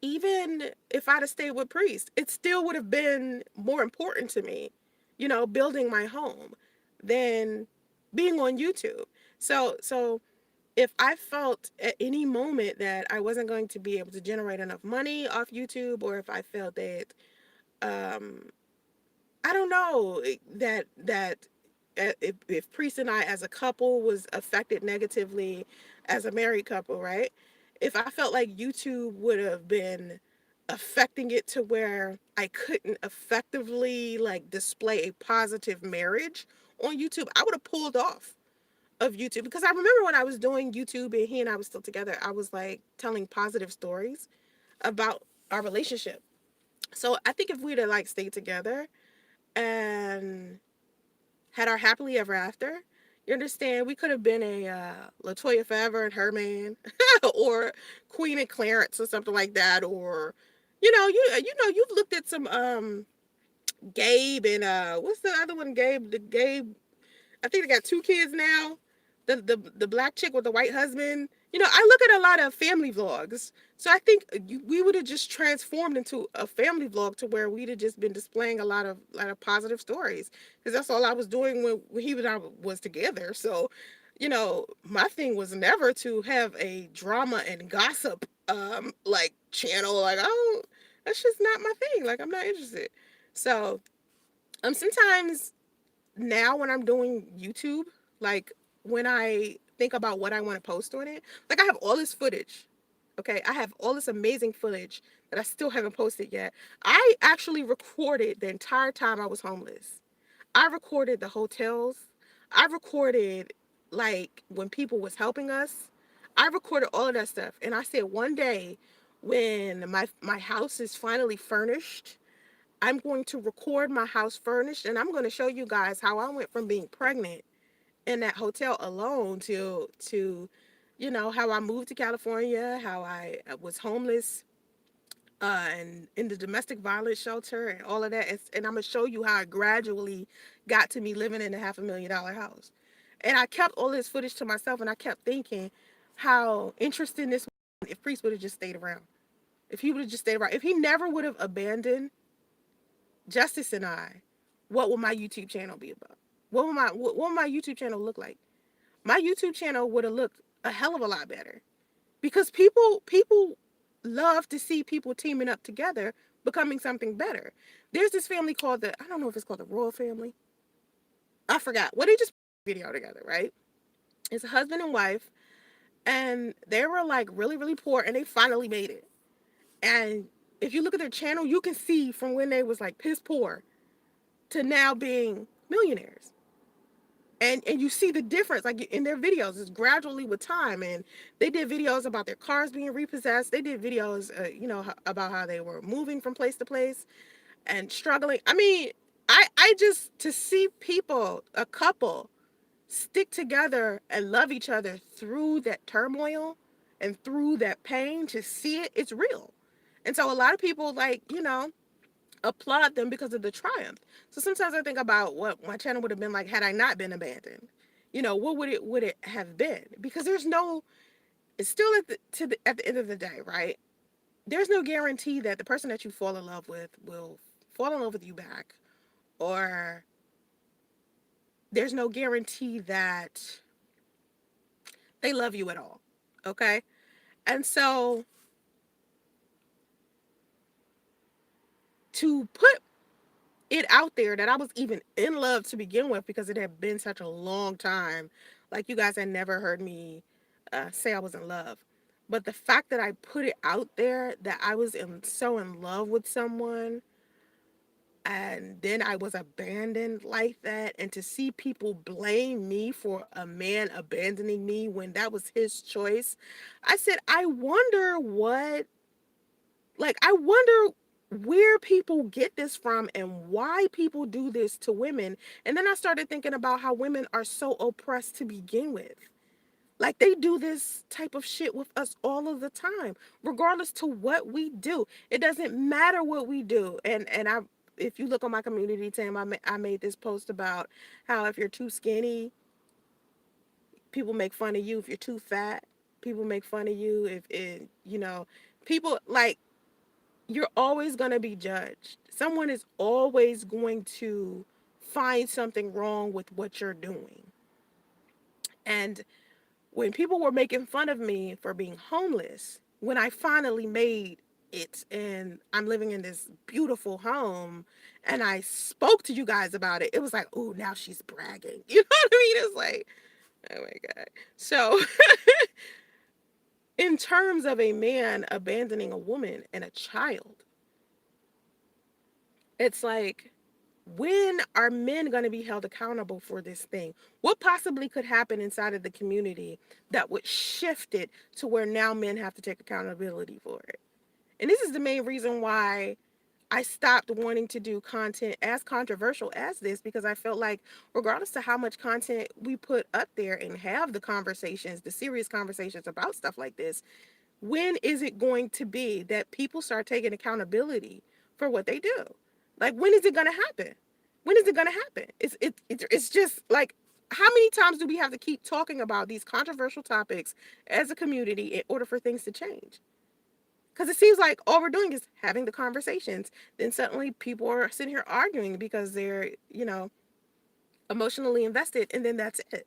even if I'd have stayed with Priest, it still would have been more important to me, building my home than being on YouTube. So if I felt at any moment that I wasn't going to be able to generate enough money off YouTube, or if I felt that um, I don't know if Priest and I as a couple was affected negatively as a married couple, right? If I felt like YouTube would have been affecting it to where I couldn't effectively like display a positive marriage on YouTube, I would have pulled off of YouTube because I remember when I was doing YouTube and he and I was still together, I was like telling positive stories about our relationship. So I think if we'd have like stayed together and had our happily ever after. You understand? We could have been a Latoya Forever and her man, or Queen and Clarence or something like that, or you've looked at some Gabe and what's the other one? Gabe, I think they got two kids now. The black chick with the white husband. I look at a lot of family vlogs. So I think we would have just transformed into a family vlog to where we'd have just been displaying a lot of positive stories because that's all I was doing when he and I was together. So, my thing was never to have a drama and gossip like channel. Like, oh, that's just not my thing. Like, I'm not interested. So sometimes now when I'm doing YouTube, like when I think about what I want to post on it, like I have all this footage. Okay, I have all this amazing footage that I still haven't posted yet. I actually recorded the entire time I was homeless. I recorded the hotels. I recorded like when people was helping us. I recorded all of that stuff. And I said one day when my house is finally furnished, I'm going to record my house furnished and I'm going to show you guys how I went from being pregnant in that hotel alone to how I moved to California, how I was homeless and in the domestic violence shelter and all of that. And I'm going to show you how I gradually got to me living in a $500,000 house. And I kept all this footage to myself and I kept thinking how interesting this was if Priest would have just stayed around. If he would have just stayed around. If he never would have abandoned Justice and I, what will my YouTube channel be about? What will my YouTube channel look like? My YouTube channel would have looked a hell of a lot better because people love to see people teaming up together, becoming something better. There's this family called I don't know if it's called the Royal Family. I forgot. Well, they just put a video together, right? It's a husband and wife, and they were like really, really poor, and they finally made it. And if you look at their channel, you can see from when they was like piss poor to now being millionaires. And you see the difference like in their videos. It's gradually with time. And they did videos about their cars being repossessed. They did videos about how they were moving from place to place and struggling. I mean, I just, to see people, a couple, stick together and love each other through that turmoil and through that pain, to see it, it's real. And so a lot of people, like, applaud them because of the triumph. So sometimes I think about what my channel would have been like had I not been abandoned. What would it have been? Because there's no, it's still at the end of the day, right? There's no guarantee that the person that you fall in love with will fall in love with you back, or there's no guarantee that they love you at all. Okay? And so to put it out there that I was even in love to begin with, because it had been such a long time. Like, you guys had never heard me say I was in love. But the fact that I put it out there that I was so in love with someone, and then I was abandoned like that, and to see people blame me for a man abandoning me when that was his choice, I said, I wonder where people get this from and why people do this to women. And then I started thinking about how women are so oppressed to begin with. Like, they do this type of shit with us all of the time, regardless to what we do. It doesn't matter what we do. And if you look on my community tab, I made this post about how if you're too skinny, people make fun of you. If you're too fat, people make fun of you. If it, people like, you're always going to be judged. Someone is always going to find something wrong with what you're doing. And when people were making fun of me for being homeless, when I finally made it and I'm living in this beautiful home and I spoke to you guys about it, it was like, oh, now she's bragging. You know what I mean? It's like, oh my God. So, in terms of a man abandoning a woman and a child, it's like, when are men going to be held accountable for this thing? What possibly could happen inside of the community that would shift it to where now men have to take accountability for it? And this is the main reason why I stopped wanting to do content as controversial as this, because I felt like, regardless of how much content we put up there and have the conversations, the serious conversations about stuff like this, when is it going to be that people start taking accountability for what they do? Like, when is it going to happen? When is it going to happen? It's just like, how many times do we have to keep talking about these controversial topics as a community in order for things to change? Because it seems like all we're doing is having the conversations. Then suddenly people are sitting here arguing because they're, emotionally invested, and then that's it.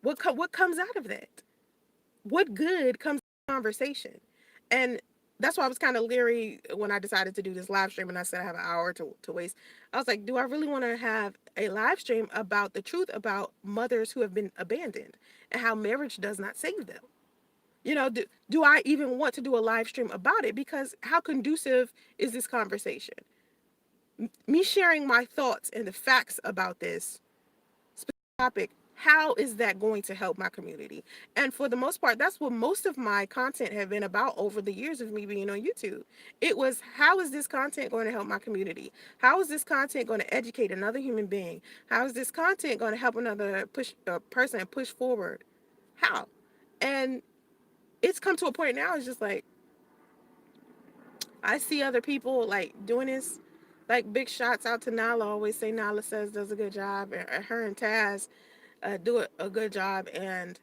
What comes out of that? What good comes from conversation? And that's why I was kind of leery when I decided to do this live stream, and I said I have an hour to waste. I was like, do I really want to have a live stream about the truth about mothers who have been abandoned and how marriage does not save them? Do I even want to do a live stream about it? Because how conducive is this conversation? Me sharing my thoughts and the facts about this topic, how is that going to help my community? And for the most part, that's what most of my content have been about over the years of me being on YouTube. It was, how is this content going to help my community? How is this content going to educate another human being? How is this content going to help another person push forward? How? And it's come to a point now, it's just like, I see other people like doing this, like, big shots out to Nala. I always say Nala says does a good job, and her and Taz do a good job, and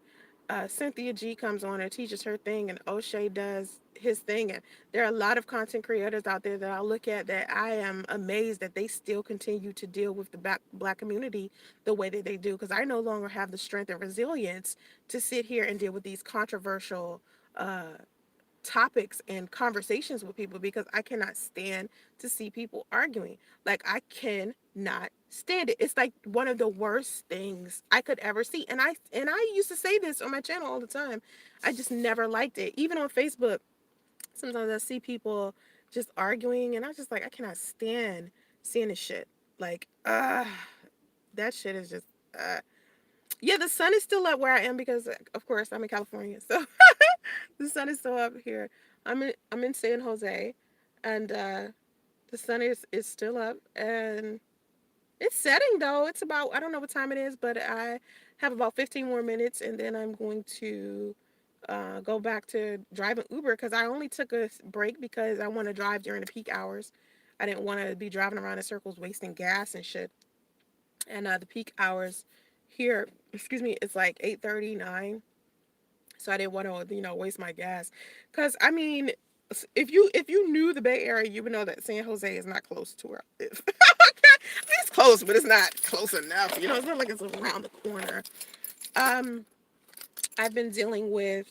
Cynthia G comes on and teaches her thing, and O'Shea does his thing. And there are a lot of content creators out there that I look at that I am amazed that they still continue to deal with the black community the way that they do, because I no longer have the strength and resilience to sit here and deal with these controversial topics and conversations with people because I cannot stand to see people arguing. Like, I cannot stand it. It's like one of the worst things I could ever see. And I used to say this on my channel all the time. I just never liked it. Even on Facebook, sometimes I see people just arguing and I just like, I cannot stand seeing this shit. Like, that shit is just yeah, the sun is still up where I am because of course I'm in California. So the sun is still up here. I'm in San Jose, and the sun is still up, and it's setting though. It's about, I don't know what time it is, but I have about 15 more minutes, and then I'm going to go back to driving Uber because I only took a break because I want to drive during the peak hours. I didn't want to be driving around in circles wasting gas and shit. And the peak hours here, excuse me, it's like 8:39. So I didn't want to, waste my gas. Cause I mean, if you knew the Bay Area, you would know that San Jose is not close to where I live. It's close, but it's not close enough. It's not like it's around the corner. Um, I've been dealing with,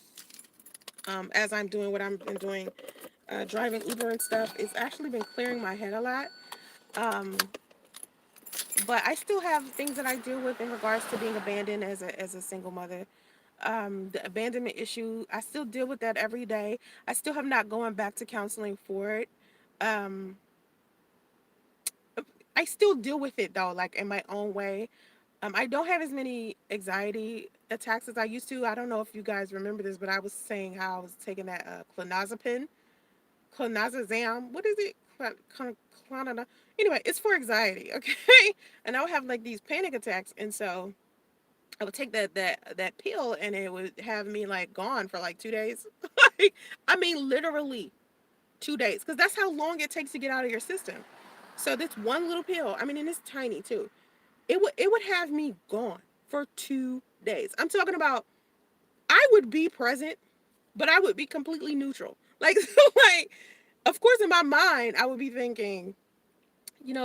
as I'm doing what I'm been doing, driving Uber and stuff. It's actually been clearing my head a lot. Um, but I still have things that I deal with in regards to being abandoned as a single mother. The abandonment issue, I still deal with that every day. I still have not gone back to counseling for it. Um, I still deal with it though, like in my own way. I don't have as many anxiety attacks as I used to. I don't know if you guys remember this, but I was saying how I was taking that clonazepam. What is it? Anyway, it's for anxiety, okay? And I would have like these panic attacks, and so I would take that pill, and it would have me like gone for like 2 days. Like, I mean, literally 2 days, because that's how long it takes to get out of your system. So this one little pill, I mean, and it's tiny too. It would have me gone for 2 days. I'm talking about, I would be present, but I would be completely neutral. Like, so like, of course, in my mind, I would be thinking,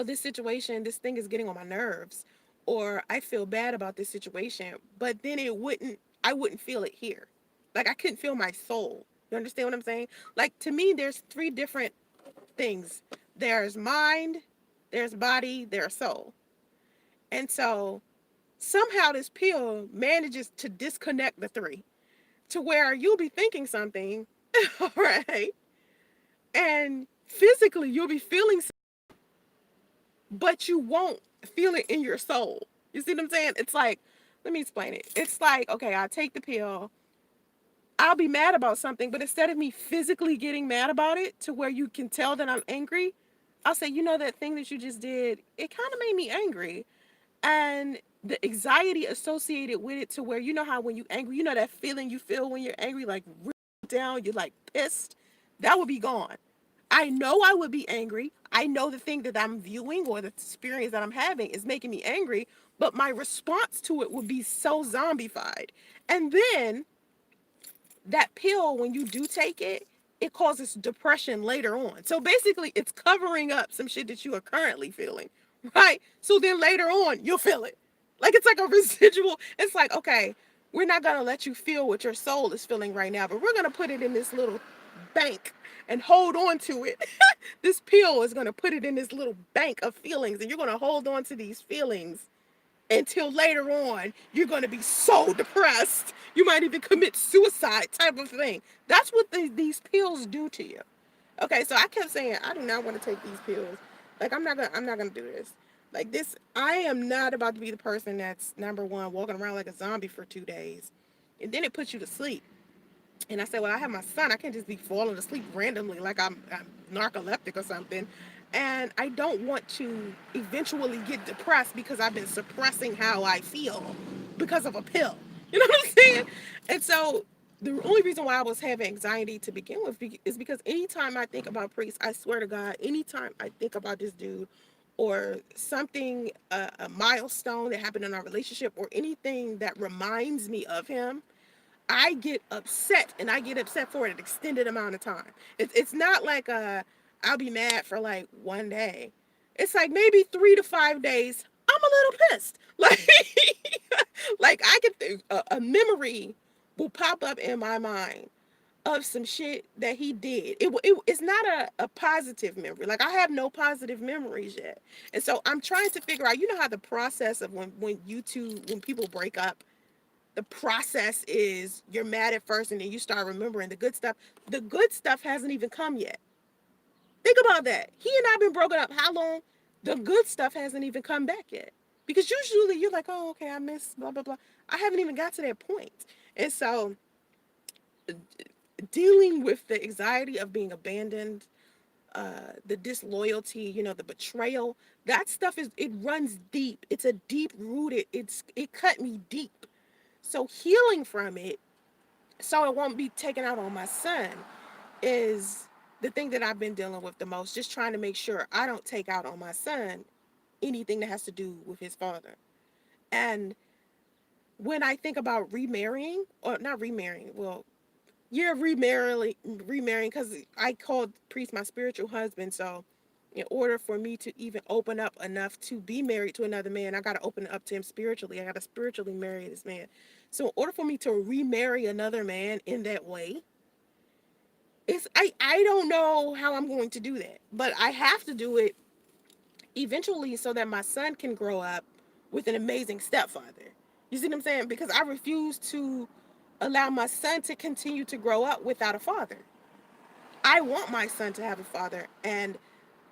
this situation, this thing is getting on my nerves, or I feel bad about this situation, but then I wouldn't feel it here. Like, I couldn't feel my soul. You understand what I'm saying? Like, to me, there's three different things. There's mind, there's body, there's soul. And so somehow this pill manages to disconnect the three to where you'll be thinking something, right? And physically you'll be feeling, but you won't feel it in your soul. You see what I'm saying? It's like, let me explain it. It's like, okay, I take the pill, I'll be mad about something, but instead of me physically getting mad about it to where you can tell that I'm angry, I'll say, that thing that you just did, it kind of made me angry. And the anxiety associated with it, to where, how when you angry, that feeling you feel when you're angry, like real down, you're like pissed, that would be gone. I know I would be angry. I know the thing that I'm viewing or the experience that I'm having is making me angry, but my response to it would be so zombified. And then that pill, when you do take it, it causes depression later on. So basically, it's covering up some shit that you are currently feeling, right? So then later on, you'll feel it. Like, it's like a residual. It's like, okay, we're not going to let you feel what your soul is feeling right now, but we're going to put it in this little bank and hold on to it. This pill is going to put it in this little bank of feelings, and you're going to hold on to these feelings until later on you're going to be so depressed you might even commit suicide, type of thing. That's what these pills do to you. Okay, so I kept saying, I do not want to take these pills. Like, I'm not gonna do this. Like, this, I am not about to be the person that's, number one, walking around like a zombie for 2 days, and then it puts you to sleep. And I said, well, I have my son. I can't just be falling asleep randomly like I'm narcoleptic or something. And I don't want to eventually get depressed because I've been suppressing how I feel because of a pill. You know what I'm saying? And so the only reason why I was having anxiety to begin with is because anytime I think about Priest, I swear to God, anytime I think about this dude, or something, a milestone that happened in our relationship, or anything that reminds me of him, I get upset, and I get upset for an extended amount of time. It's not like I'll be mad for like 1 day. It's like maybe 3 to 5 days. I'm a little pissed. Like, like I could think a memory will pop up in my mind of some shit that he did. It's not a positive memory. Like, I have no positive memories yet. And so I'm trying to figure out, you know how the process of when people break up, the process is you're mad at first and then you start remembering the good stuff. The good stuff hasn't even come yet. Think about that. He and I have been broken up how long? The good stuff hasn't even come back yet. Because usually you're like, oh, okay, I miss blah, blah, blah. I haven't even got to that point. And so dealing with the anxiety of being abandoned, the disloyalty, the betrayal, that stuff it runs deep. It's a deep rooted, it cut me deep. So healing from it, so it won't be taken out on my son, is the thing that I've been dealing with the most. Just trying to make sure I don't take out on my son anything that has to do with his father. And when I think about remarrying, or not remarrying, well, yeah, remarrying, because I called priest my spiritual husband. So in order for me to even open up enough to be married to another man, I got to open up to him spiritually. I got to spiritually marry this man. So in order for me to remarry another man in that way, I don't know how I'm going to do that, but I have to do it eventually so that my son can grow up with an amazing stepfather. You see what I'm saying? Because I refuse to allow my son to continue to grow up without a father. I want my son to have a father, and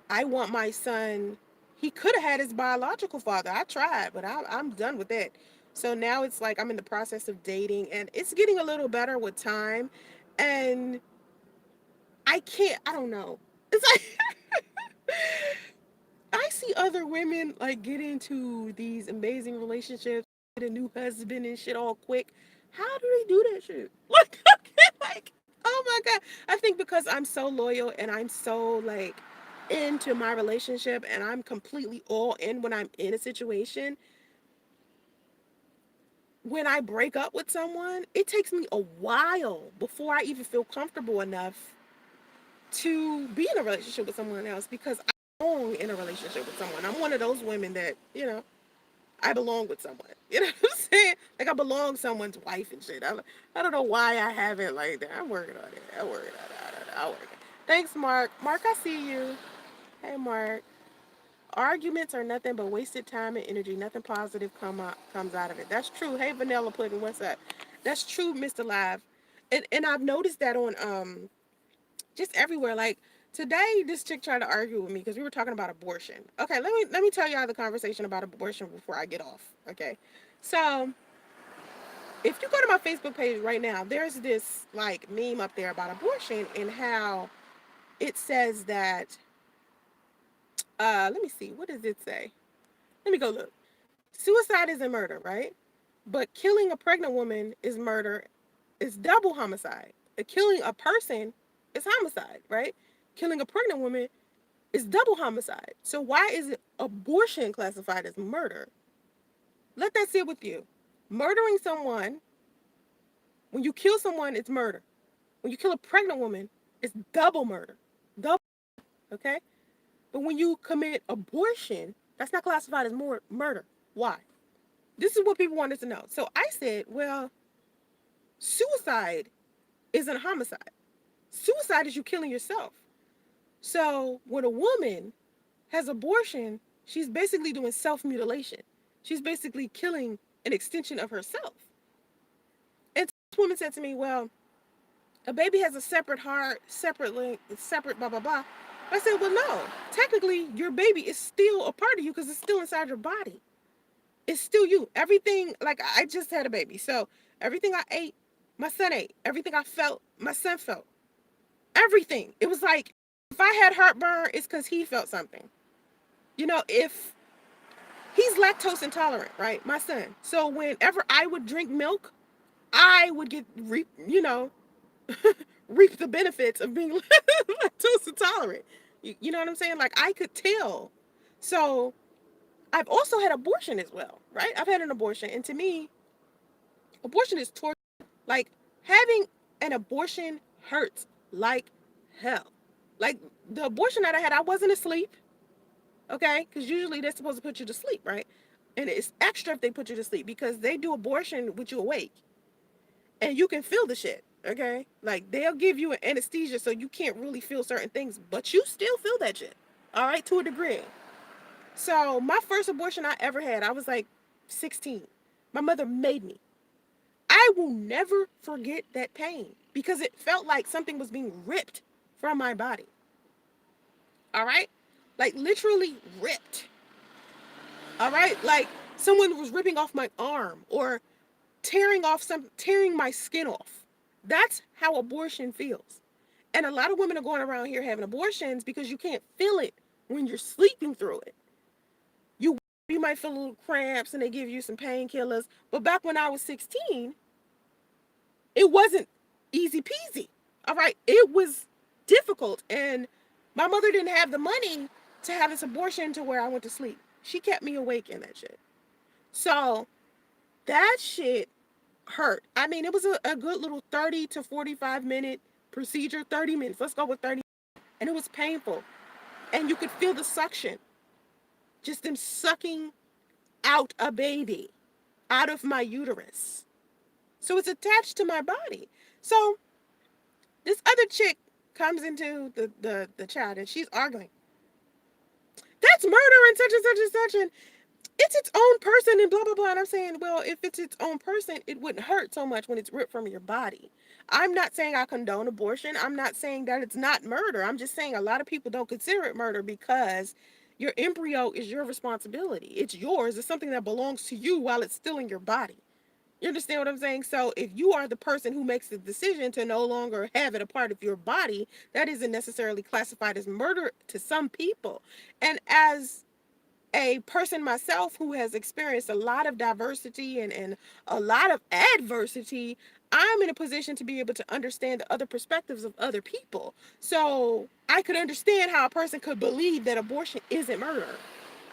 I want my son. He could have had his biological father. I tried, but I'm done with that. So now it's like I'm in the process of dating, and it's getting a little better with time. And I can't, I don't know. It's like I see other women like get into these amazing relationships, get a new husband and shit all quick. How do they do that shit? Like, like, oh my god! I think because I'm so loyal and I'm so like into my relationship and I'm completely all in when I'm in a situation. When I break up with someone, it takes me a while before I even feel comfortable enough to be in a relationship with someone else because I belong in a relationship with someone. I'm one of those women that, I belong with someone. You know what I'm saying? Like I belong someone's wife and shit. I don't know why I haven't like that. I'm working on it. I'm working on it. I'll work it. Thanks, Mark. Mark, I see you. Hey, Mark. Arguments are nothing but wasted time and energy. Nothing positive comes out of it. That's true. Hey, Vanilla Pudding, what's up? That's true, Mr. Live. And I've noticed that on just everywhere. Like today, this chick tried to argue with me because we were talking about abortion. Okay, let me tell y'all the conversation about abortion before I get off. Okay, so if you go to my Facebook page right now, there's this like meme up there about abortion and how it says that. Let me see. What does it say? Let me go look. Suicide isn't murder, right? But killing a pregnant woman is murder. It's double homicide. Killing a person is homicide, right? Killing a pregnant woman is double homicide. So why is abortion classified as murder? Let that sit with you. Murdering someone, when you kill someone, it's murder. When you kill a pregnant woman, it's double murder. Double, okay? But when you commit abortion, that's not classified as more murder. Why? This is what people wanted to know. So I said, well, suicide isn't a homicide. Suicide is you killing yourself. So when a woman has abortion, she's basically doing self-mutilation. She's basically killing an extension of herself. And this woman said to me, well, a baby has a separate heart, separate blah, blah, blah. I said, well, no. Technically, your baby is still a part of you because it's still inside your body. It's still you. Everything, like I just had a baby. So everything I ate, my son ate. Everything I felt, my son felt. Everything. It was like, if I had heartburn, it's because he felt something. If he's lactose intolerant, right? My son. So whenever I would drink milk, I would reap the benefits of being lactose intolerant. You know what I'm saying? Like I could tell. So I've also had abortion as well, right? I've had an abortion. And to me, abortion is torture. Like having an abortion hurts like hell. Like the abortion that I had, I wasn't asleep. Okay? Because usually they're supposed to put you to sleep, right? And it's extra if they put you to sleep because they do abortion with you awake. And you can feel the shit. Okay? Like they'll give you an anesthesia so you can't really feel certain things, but you still feel that shit. All right, to a degree. So, my first abortion I ever had, I was like 16. My mother made me. I will never forget that pain because it felt like something was being ripped from my body. All right? Like literally ripped. All right? Like someone was ripping off my arm or tearing my skin off. That's how abortion feels. And a lot of women are going around here having abortions because you can't feel it when you're sleeping through it. You you might feel a little cramps and they give you some painkillers. But back when I was 16, it wasn't easy peasy. All right. It was difficult. And my mother didn't have the money to have this abortion to where I went to sleep. She kept me awake in that shit. So that shit hurt. I mean, it was a good little 30 to 45-minute procedure, 30 minutes. Let's go with 30. And it was painful. And you could feel the suction, just them sucking out a baby out of my uterus. So it's attached to my body. So this other chick comes into the chat and she's arguing. That's murder and such and such and such. And it's its own person and blah, blah, blah. And I'm saying, well, if it's its own person, it wouldn't hurt so much when it's ripped from your body. I'm not saying I condone abortion. I'm not saying that it's not murder. I'm just saying a lot of people don't consider it murder because your embryo is your responsibility. It's yours. It's something that belongs to you while it's still in your body. You understand what I'm saying? So if you are the person who makes the decision to no longer have it a part of your body, that isn't necessarily classified as murder to some people. And as a person myself who has experienced a lot of diversity and a lot of adversity, I'm in a position to be able to understand the other perspectives of other people. So I could understand how a person could believe that abortion isn't murder.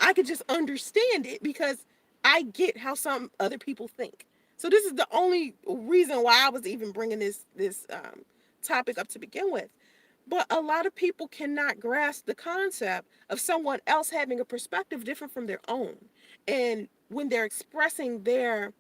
I could just understand it because I get how some other people think. So this is the only reason why I was even bringing this topic up to begin with. But a lot of people cannot grasp the concept of someone else having a perspective different from their own. And when they're expressing their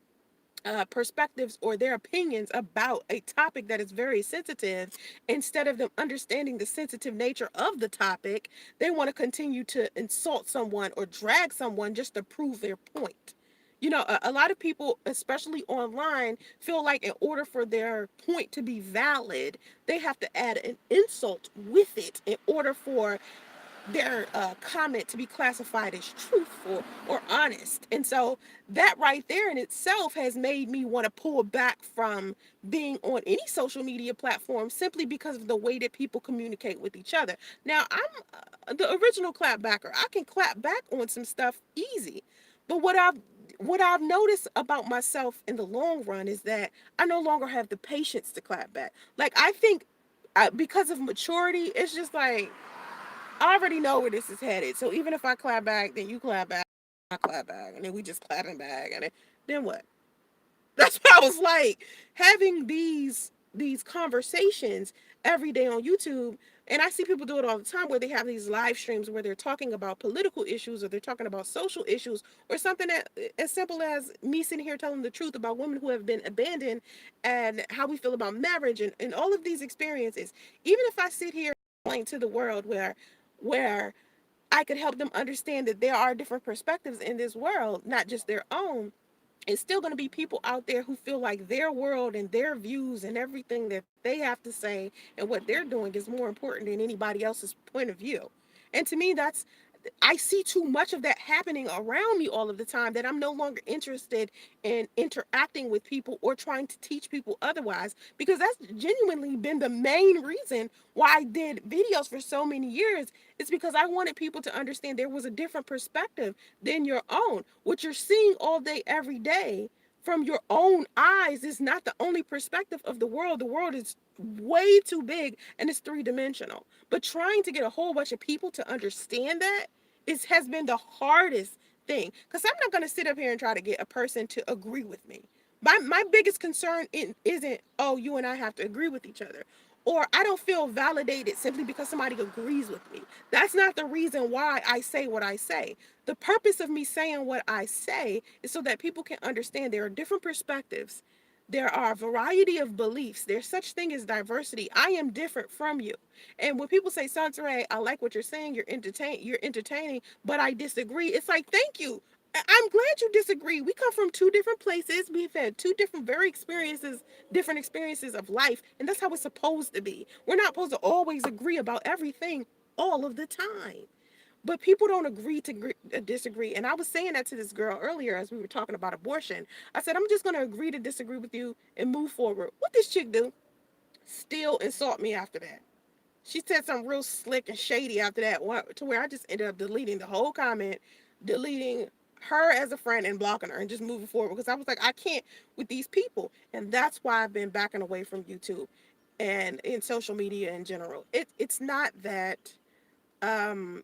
perspectives or their opinions about a topic that is very sensitive, instead of them understanding the sensitive nature of the topic, they want to continue to insult someone or drag someone just to prove their point. You know, a lot of people, especially online, feel like in order for their point to be valid, they have to add an insult with it in order for their comment to be classified as truthful or honest. And so that right there in itself has made me want to pull back from being on any social media platform simply because of the way that people communicate with each other. Now, I'm the original clapbacker. I can clap back on some stuff easy. But what I've noticed about myself in the long run is that I no longer have the patience to clap back. Like I think because of maturity, it's just like I already know where this is headed. So even if I clap back, then you clap back, I clap back, and then we just clapping back, and then what? That's what I was like having these conversations every day on YouTube. And I see people do it all the time where they have these live streams where they're talking about political issues or they're talking about social issues or something that as simple as me sitting here telling the truth about women who have been abandoned and how we feel about marriage and all of these experiences. Even if I sit here and explain to the world where I could help them understand that there are different perspectives in this world, not just their own, it's still going to be people out there who feel like their world and their views and everything that they have to say and what they're doing is more important than anybody else's point of view. And to me, I see too much of that happening around me all of the time that I'm no longer interested in interacting with people or trying to teach people otherwise, because that's genuinely been the main reason why I did videos for so many years. It's because I wanted people to understand there was a different perspective than your own. What you're seeing all day, every day from your own eyes is not the only perspective of the world. The world is way too big and it's three-dimensional. But trying to get a whole bunch of people to understand that has been the hardest thing. Because I'm not going to sit up here and try to get a person to agree with me. My biggest concern isn't, oh, you and I have to agree with each other. Or I don't feel validated simply because somebody agrees with me. That's not the reason why I say what I say. The purpose of me saying what I say is so that people can understand there are different perspectives There are a variety of beliefs. There's such thing as diversity. I am different from you. And when people say, Soncerae, I like what you're saying, you're entertaining, but I disagree. It's like, thank you. I'm glad you disagree. We come from two different places. We've had two different experiences of life, and that's how it's supposed to be. We're not supposed to always agree about everything all of the time. But people don't agree to disagree. And I was saying that to this girl earlier as we were talking about abortion. I said, I'm just going to agree to disagree with you and move forward. What this chick do? Still insult me after that. She said something real slick and shady after that, to where I just ended up deleting the whole comment, deleting her as a friend and blocking her and just moving forward because I was like, I can't with these people. And that's why I've been backing away from YouTube and in social media in general. It's not that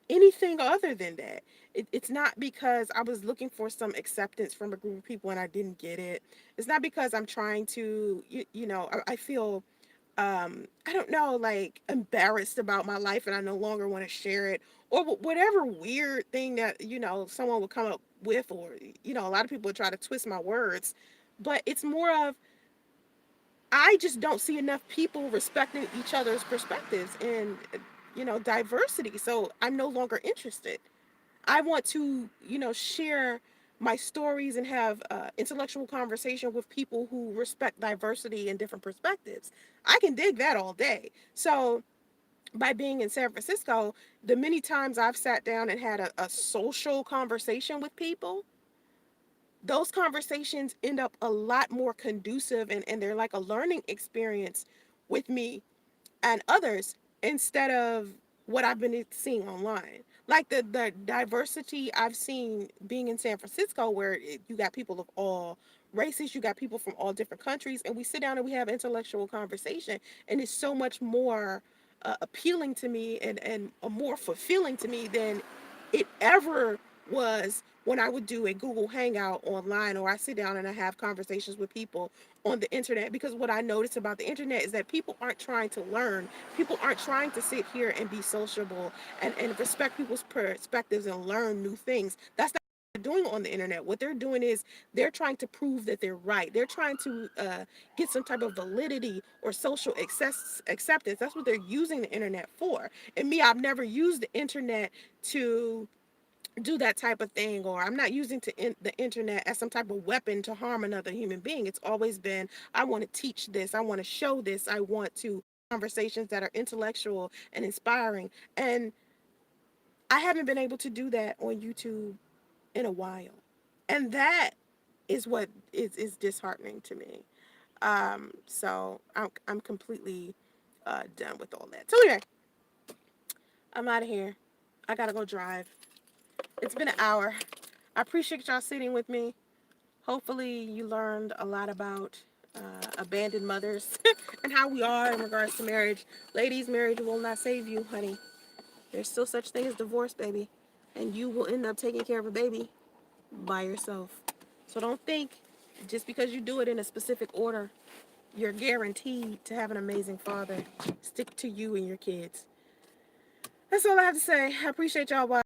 anything other than that. It's not because I was looking for some acceptance from a group of people and I didn't get it. It's not because I'm trying to, I feel, I don't know, like embarrassed about my life and I no longer want to share it or whatever weird thing that, someone would come up with, or, a lot of people would try to twist my words. But it's more of, I just don't see enough people respecting each other's perspectives and, diversity. So I'm no longer interested. I want to, share my stories and have intellectual conversation with people who respect diversity and different perspectives. I can dig that all day. So by being in San Francisco, the many times I've sat down and had a social conversation with people, those conversations end up a lot more conducive, and they're like a learning experience with me and others instead of what I've been seeing online. Like the diversity I've seen being in San Francisco, where you got people of all races, you got people from all different countries, and we sit down and we have intellectual conversation, and it's so much more appealing to me and more fulfilling to me than it ever was when I would do a Google Hangout online, or I sit down and I have conversations with people on the internet. Because what I notice about the internet is that people aren't trying to learn. People aren't trying to sit here and be sociable and respect people's perspectives and learn new things. That's not what they're doing on the internet. What they're doing is they're trying to prove that they're right. They're trying to get some type of validity or social acceptance. That's what they're using the internet for. And me, I've never used the internet to do that type of thing, or I'm not using the internet as some type of weapon to harm another human being. It's always been, I want to teach this, I want to show this, I want to conversations that are intellectual and inspiring. And I haven't been able to do that on YouTube in a while. And that is what is disheartening to me. So I'm completely done with all that. So anyway, I'm out of here. I gotta go drive. It's been an hour. I appreciate y'all sitting with me. Hopefully, you learned a lot about abandoned mothers and how we are in regards to marriage. Ladies, marriage will not save you, honey. There's still such thing as divorce, baby. And you will end up taking care of a baby by yourself. So don't think just because you do it in a specific order, you're guaranteed to have an amazing father. Stick to you and your kids. That's all I have to say. I appreciate y'all watching.